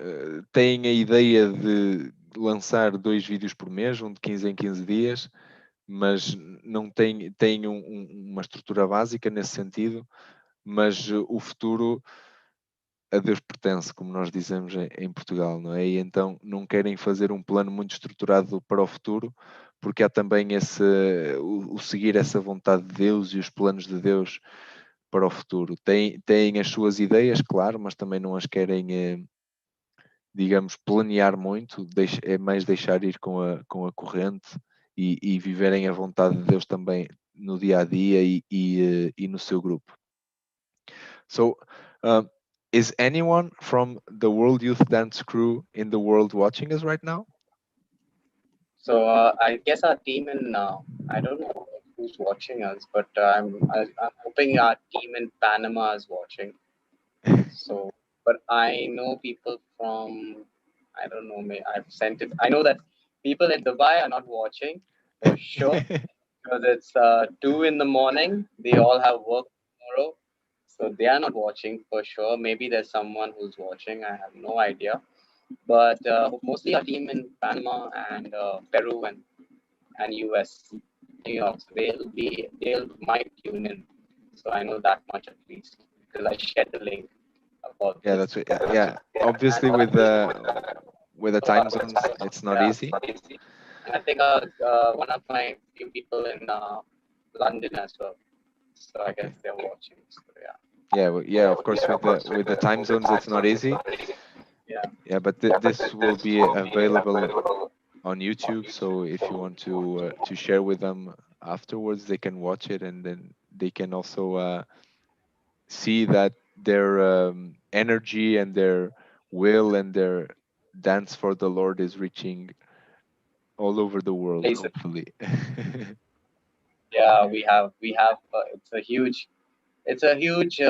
[SPEAKER 3] a ideia de lançar 2 vídeos por mês, um de 15 em 15 dias, mas não têm uma estrutura básica nesse sentido, mas o futuro a Deus pertence, como nós dizemos em Portugal, não é? E então não querem fazer um plano muito estruturado para o futuro, porque há também o seguir essa vontade de Deus e os planos de Deus para o futuro. Têm as suas ideias, claro, mas também não as querem, digamos, planear muito, é mais deixar ir com a corrente e viverem a vontade de Deus também no dia a dia e no seu grupo. So, is anyone from the World Youth Dance crew in the world watching us right now?
[SPEAKER 4] So I guess our team in I don't know who's watching us, but I'm hoping our team in Panama is watching. So, but I know people from I don't know. I've sent it. I know that people in Dubai are not watching for sure because it's 2 in the morning. They all have work tomorrow, so they are not watching for sure. Maybe there's someone who's watching. I have no idea. But mostly our team in Panama and Peru and US, New York, so they'll might tune in. So I know that much at least because I shared the link about
[SPEAKER 3] Yeah,
[SPEAKER 4] this.
[SPEAKER 3] that's right. Yeah, obviously with the time zones, it's not easy.
[SPEAKER 4] And I think one of my few people in London as well. So I guess they're watching. So yeah.
[SPEAKER 3] Yeah, of course with the time zones, it's not easy.
[SPEAKER 4] Yeah.
[SPEAKER 3] Yeah, but this will be available on YouTube. So if you want to share with them afterwards, they can watch it, and then they can also see that their energy and their will and their dance for the Lord is reaching all over the world,
[SPEAKER 4] Places.
[SPEAKER 3] hopefully.
[SPEAKER 4] Yeah, we have it's a huge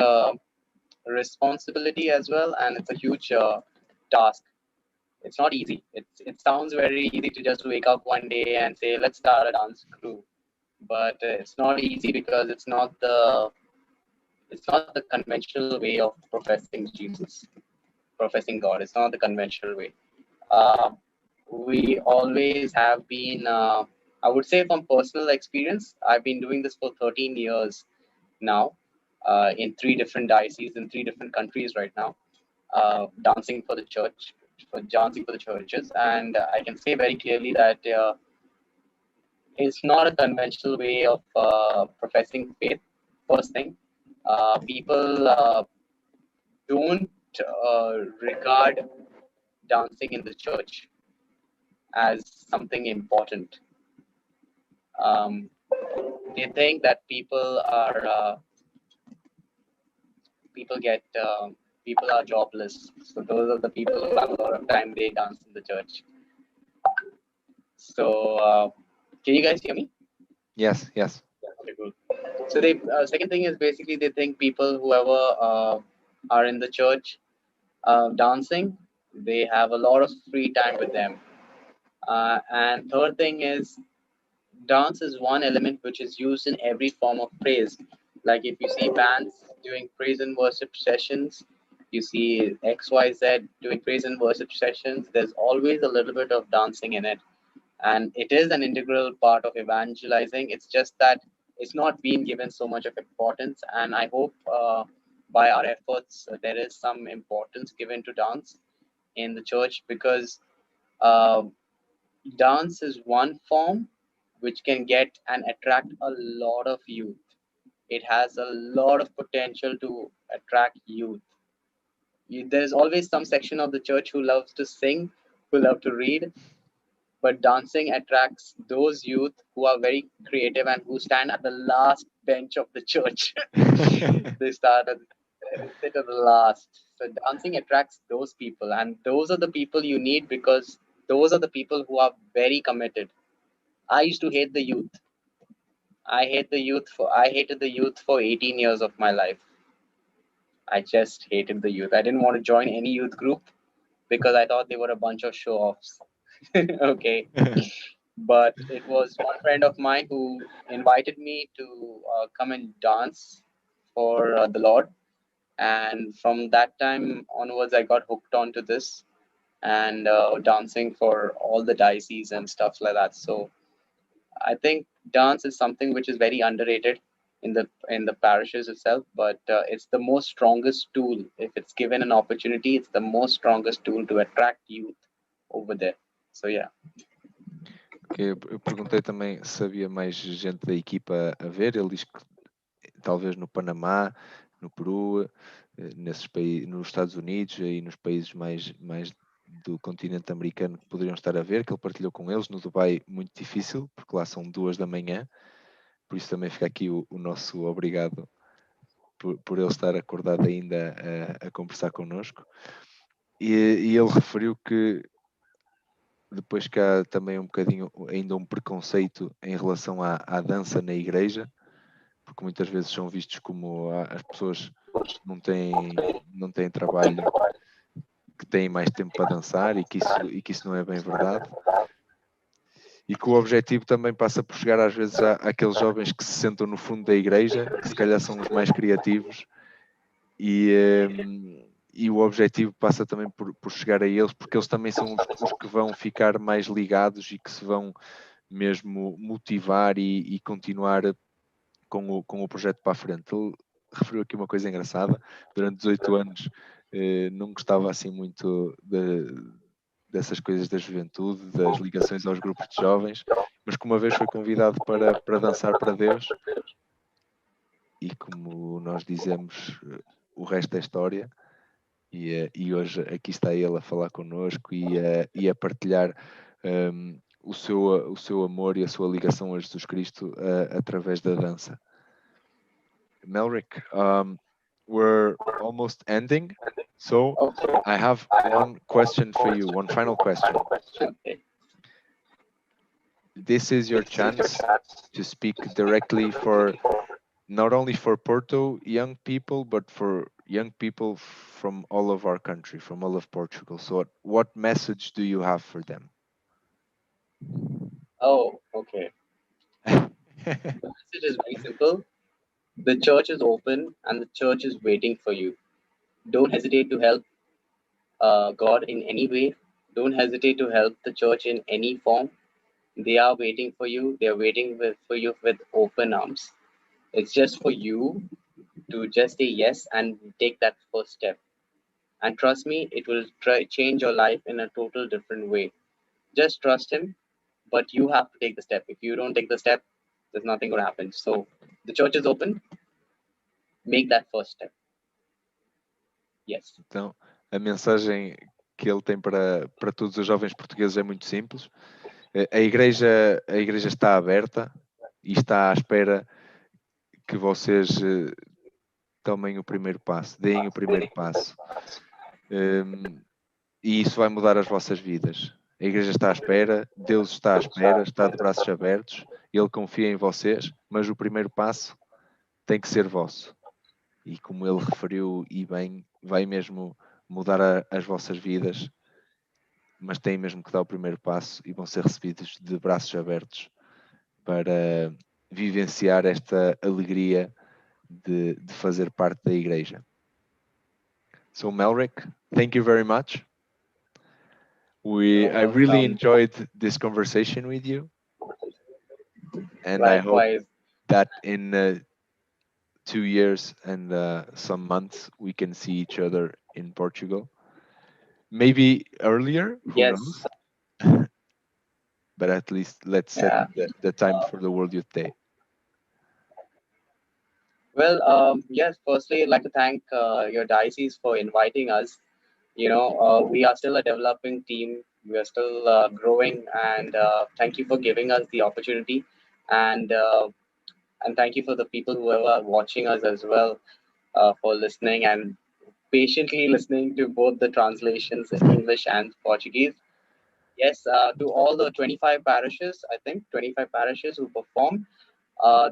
[SPEAKER 4] responsibility as well, and it's a huge task. It's not easy. It sounds very easy to just wake up one day and say let's start a dance crew, but it's not easy because it's not the conventional way of professing Jesus, professing God. It's not the conventional way. Uh, we always have been. I would say from personal experience, I've been doing this for 13 years now, in 3 different dioceses in 3 different countries right now, dancing for the church, for dancing for the churches, and I can say very clearly that it's not a conventional way of professing faith. First thing, people don't regard dancing in the church as something important. Um, they think that people are jobless. So those are the people who have a lot of time they dance in the church. So can you guys hear me?
[SPEAKER 3] Yes.
[SPEAKER 4] Okay, cool. So they second thing is basically they think people whoever are in the church dancing, they have a lot of free time with them. And third thing is dance is one element which is used in every form of praise. Like if you see bands doing praise and worship sessions, you see XYZ doing praise and worship sessions, there's always a little bit of dancing in it. And it is an integral part of evangelizing. It's just that it's not being given so much of importance. And I hope by our efforts, there is some importance given to dance in the church because uh, dance is one form which can get and attract a lot of youth. It has a lot of potential to attract youth. There's always some section of the church who loves to sing, who love to read, but dancing attracts those youth who are very creative and who stand at the last bench of the church. They sit at the last. So dancing attracts those people, and those are the people you need because those are the people who are very committed. I used to hate the youth. I hated the youth for 18 years of my life. I just hated the youth. I didn't want to join any youth group because I thought they were a bunch of show offs. Okay. But it was one friend of mine who invited me to come and dance for the Lord. And from that time onwards, I got hooked onto this and dancing for all the dioceses and stuff like that. So I think dance is something which is very underrated in the parishes itself, but it's the most strongest tool. If it's given an opportunity, it's the most strongest tool to attract youth over there. So yeah.
[SPEAKER 3] Okay, eu perguntei também se havia mais gente da equipa a ver. Ele diz que talvez no Panamá, no Peru, nesses países, nos Estados Unidos e nos países mais do continente americano que poderiam estar a ver, que ele partilhou com eles. No Dubai, muito difícil, porque lá são 2 da manhã, por isso também fica aqui o nosso obrigado por ele estar acordado ainda a conversar connosco. E ele referiu que depois que há também um bocadinho ainda um preconceito em relação à dança na igreja, porque muitas vezes são vistos como as pessoas não têm trabalho, que têm mais tempo para dançar e que isso não é bem verdade. E que o objetivo também passa por chegar às vezes àqueles jovens que se sentam no fundo da igreja, que se calhar são os mais criativos, e o objetivo passa também por chegar a eles, porque eles também são os que vão ficar mais ligados e que se vão mesmo motivar e continuar com o projeto para a frente. Ele referiu aqui uma coisa engraçada: durante 18 anos não gostava assim muito dessas coisas da juventude, das ligações aos grupos de jovens, mas que uma vez foi convidado para dançar para Deus, e como nós dizemos, o resto é história. E hoje aqui está ele a falar connosco e a partilhar o seu amor e a sua ligação a Jesus Cristo através da dança. Melrick, we're almost ending, so I have one question for you, one final question.
[SPEAKER 4] Okay.
[SPEAKER 3] This is your chance to speak directly for not only for Porto young people, but for young people from all of our country, from all of Portugal. So what message do you have for them?
[SPEAKER 4] Oh, okay. The message is very simple. The church is open and the church is waiting for you. Don't hesitate to help God in any way. Don't hesitate to help the church in any form. They are waiting for you. They are waiting for you with open arms. It's just for you to just say yes and take that first step. And trust me, it will change your life in a total different way. Just trust Him, but you have to take the step. If you don't take the step, there's nothing going to happen. So the church is open. Make that first step. Yes.
[SPEAKER 3] Então, a mensagem que ele tem para todos os jovens portugueses é muito simples. A igreja está aberta e está à espera que vocês tomem o primeiro passo, deem o primeiro passo. E isso vai mudar as vossas vidas. A igreja está à espera, Deus está à espera, está de braços abertos, Ele confia em vocês, mas o primeiro passo tem que ser vosso. E como ele referiu, e bem, vai mesmo mudar as vossas vidas, mas têm mesmo que dar o primeiro passo e vão ser recebidos de braços abertos para vivenciar esta alegria de fazer parte da igreja. So Melrick, thank you very much. I really enjoyed this conversation with you, and I hope
[SPEAKER 4] Likewise.
[SPEAKER 3] that in 2 years and some months we can see each other in Portugal. Maybe earlier, who
[SPEAKER 4] Yes.
[SPEAKER 3] knows? But at least let's set
[SPEAKER 4] Yeah.
[SPEAKER 3] the time for the World Youth Day.
[SPEAKER 4] Well, yes, firstly, I'd like to thank your diocese for inviting us. You know, we are still a developing team. We are still growing, and thank you for giving us the opportunity. And thank you for the people who are watching us as well for listening and patiently listening to both the translations in English and Portuguese. Yes, to all the 25 parishes, I think 25 parishes who performed.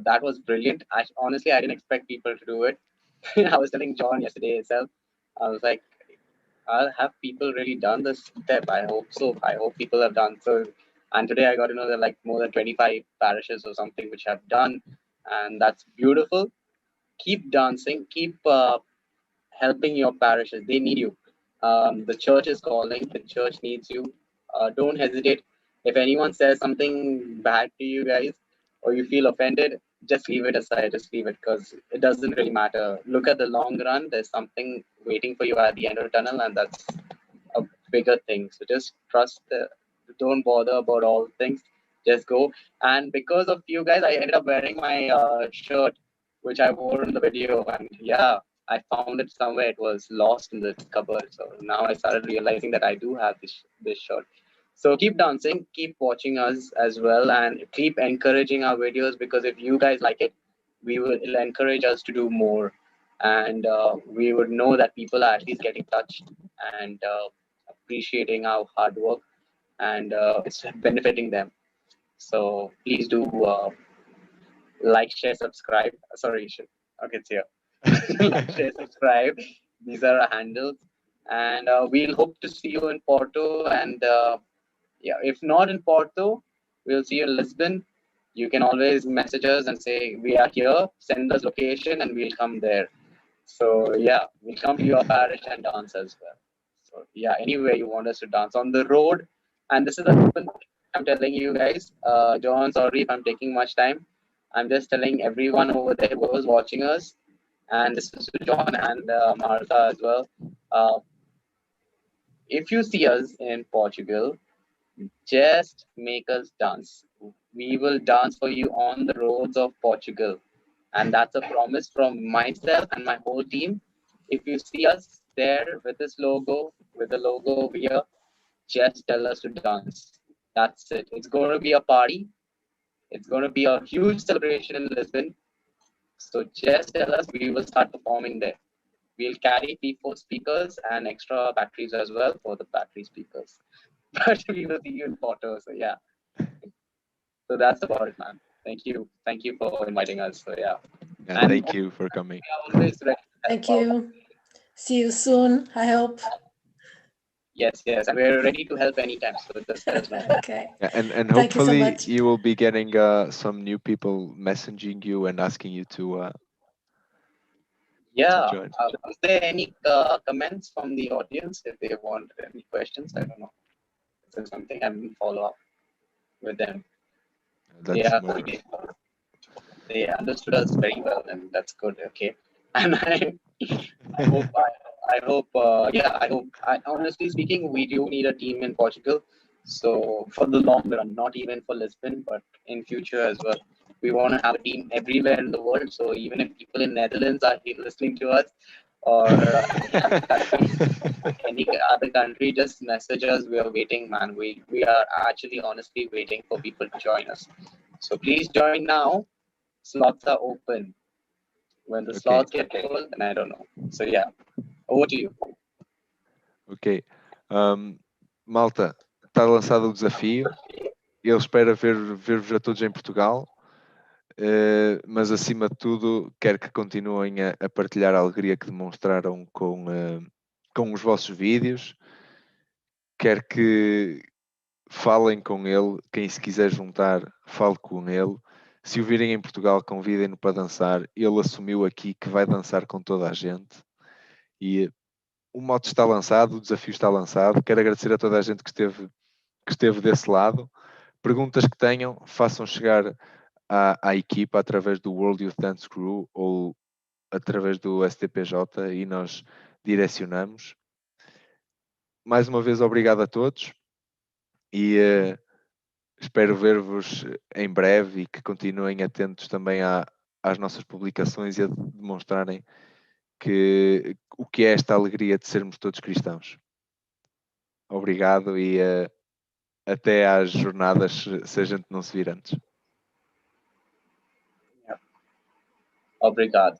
[SPEAKER 4] That was brilliant. Honestly, I didn't expect people to do it. I was telling John yesterday itself. I was like, have people really done this step? I hope so. I hope people have done so. And today I got to know that like more than 25 parishes or something which have done, and that's beautiful. Keep dancing. Keep helping your parishes. They need you. The church is calling. The church needs you. Don't hesitate. If anyone says something bad to you guys, or you feel offended, just leave it aside. Just leave it, because it doesn't really matter. Look at the long run. There's something waiting for you at the end of the tunnel, and that's a bigger thing. So just trust. Don't bother about all things. Just go. And because of you guys, I ended up wearing my shirt which I wore in the video, and yeah, I found it somewhere. It was lost in the cupboard. So now I started realizing that I do have this shirt. So keep dancing, keep watching us as well, and keep encouraging our videos, because if you guys like it, it'll encourage us to do more, and we would know that people are at least getting touched and appreciating our hard work, and it's benefiting them. So please do like, share, subscribe. Sorry, okay, it's here. Like, share, subscribe. These are our handles, and we'll hope to see you in Porto. And yeah, if not in Porto, we'll see you in Lisbon. You can always message us and say we are here. Send us location, and we'll come there. So yeah, we'll come to your parish and dance as well. So yeah, anywhere you want us to dance on the road, and this is a open. I'm telling you guys, John. Sorry if I'm taking much time. I'm just telling everyone over there who was watching us, and this is to John and Martha as well. If you see us in Portugal, just make us dance. We will dance for you on the roads of Portugal. And that's a promise from myself and my whole team. If you see us there with this logo, with the logo over here, just tell us to dance. That's it. It's going to be a party. It's going to be a huge celebration in Lisbon. So just tell us, we will start performing there. We'll carry P4 speakers and extra batteries as well for the battery speakers. But we will see you in Porto. So yeah. So that's about it, man. Thank you. Thank you for inviting us. So yeah.
[SPEAKER 3] Yeah, thank you for coming.
[SPEAKER 4] We are always ready to help
[SPEAKER 5] Thank
[SPEAKER 4] out.
[SPEAKER 5] you. See you soon, I hope.
[SPEAKER 4] Yes, yes. And we're ready to help anytime. So just let us know.
[SPEAKER 5] Okay.
[SPEAKER 3] Yeah, and
[SPEAKER 5] Thank you so
[SPEAKER 3] hopefully
[SPEAKER 5] much.
[SPEAKER 3] you will be getting some new people messaging you and asking you to
[SPEAKER 4] Yeah.
[SPEAKER 3] join.
[SPEAKER 4] Is there any comments from the audience if they want any questions? I don't know. Is there something I will follow up with them?
[SPEAKER 3] That's
[SPEAKER 4] Yeah.
[SPEAKER 3] more.
[SPEAKER 4] They understood us very well, and that's good. Okay. And I hope, I honestly speaking, we do need a team in Portugal. So for the long run, not even for Lisbon, but in future as well. We want to have a team everywhere in the world. So even if people in Netherlands are listening to us, or any other country, just message us. We are waiting, man. We are actually honestly waiting for people to join us. So please join now. Slots are open. When the
[SPEAKER 3] Okay.
[SPEAKER 4] slots get full, then I don't know. So yeah, over to you.
[SPEAKER 3] Ok. Malta, está lançado o desafio. Eu espero ver-vos a todos em Portugal. Mas acima de tudo, quero que continuem a partilhar a alegria que demonstraram com os vossos vídeos. Quero que falem com ele. Quem se quiser juntar, fale com ele. Se o virem em Portugal, convidem-no para dançar. Ele assumiu aqui que vai dançar com toda a gente. E o mote está lançado, o desafio está lançado. Quero agradecer a toda a gente que esteve desse lado. Perguntas que tenham, façam chegar à equipa através do World Youth Dance Crew ou através do STPJ e nós direcionamos. Mais uma vez, obrigado a todos e espero ver-vos em breve e que continuem atentos também às nossas publicações e a demonstrarem o que é esta alegria de sermos todos cristãos. Obrigado e até às jornadas, se a gente não se vir antes.
[SPEAKER 4] Obrigado.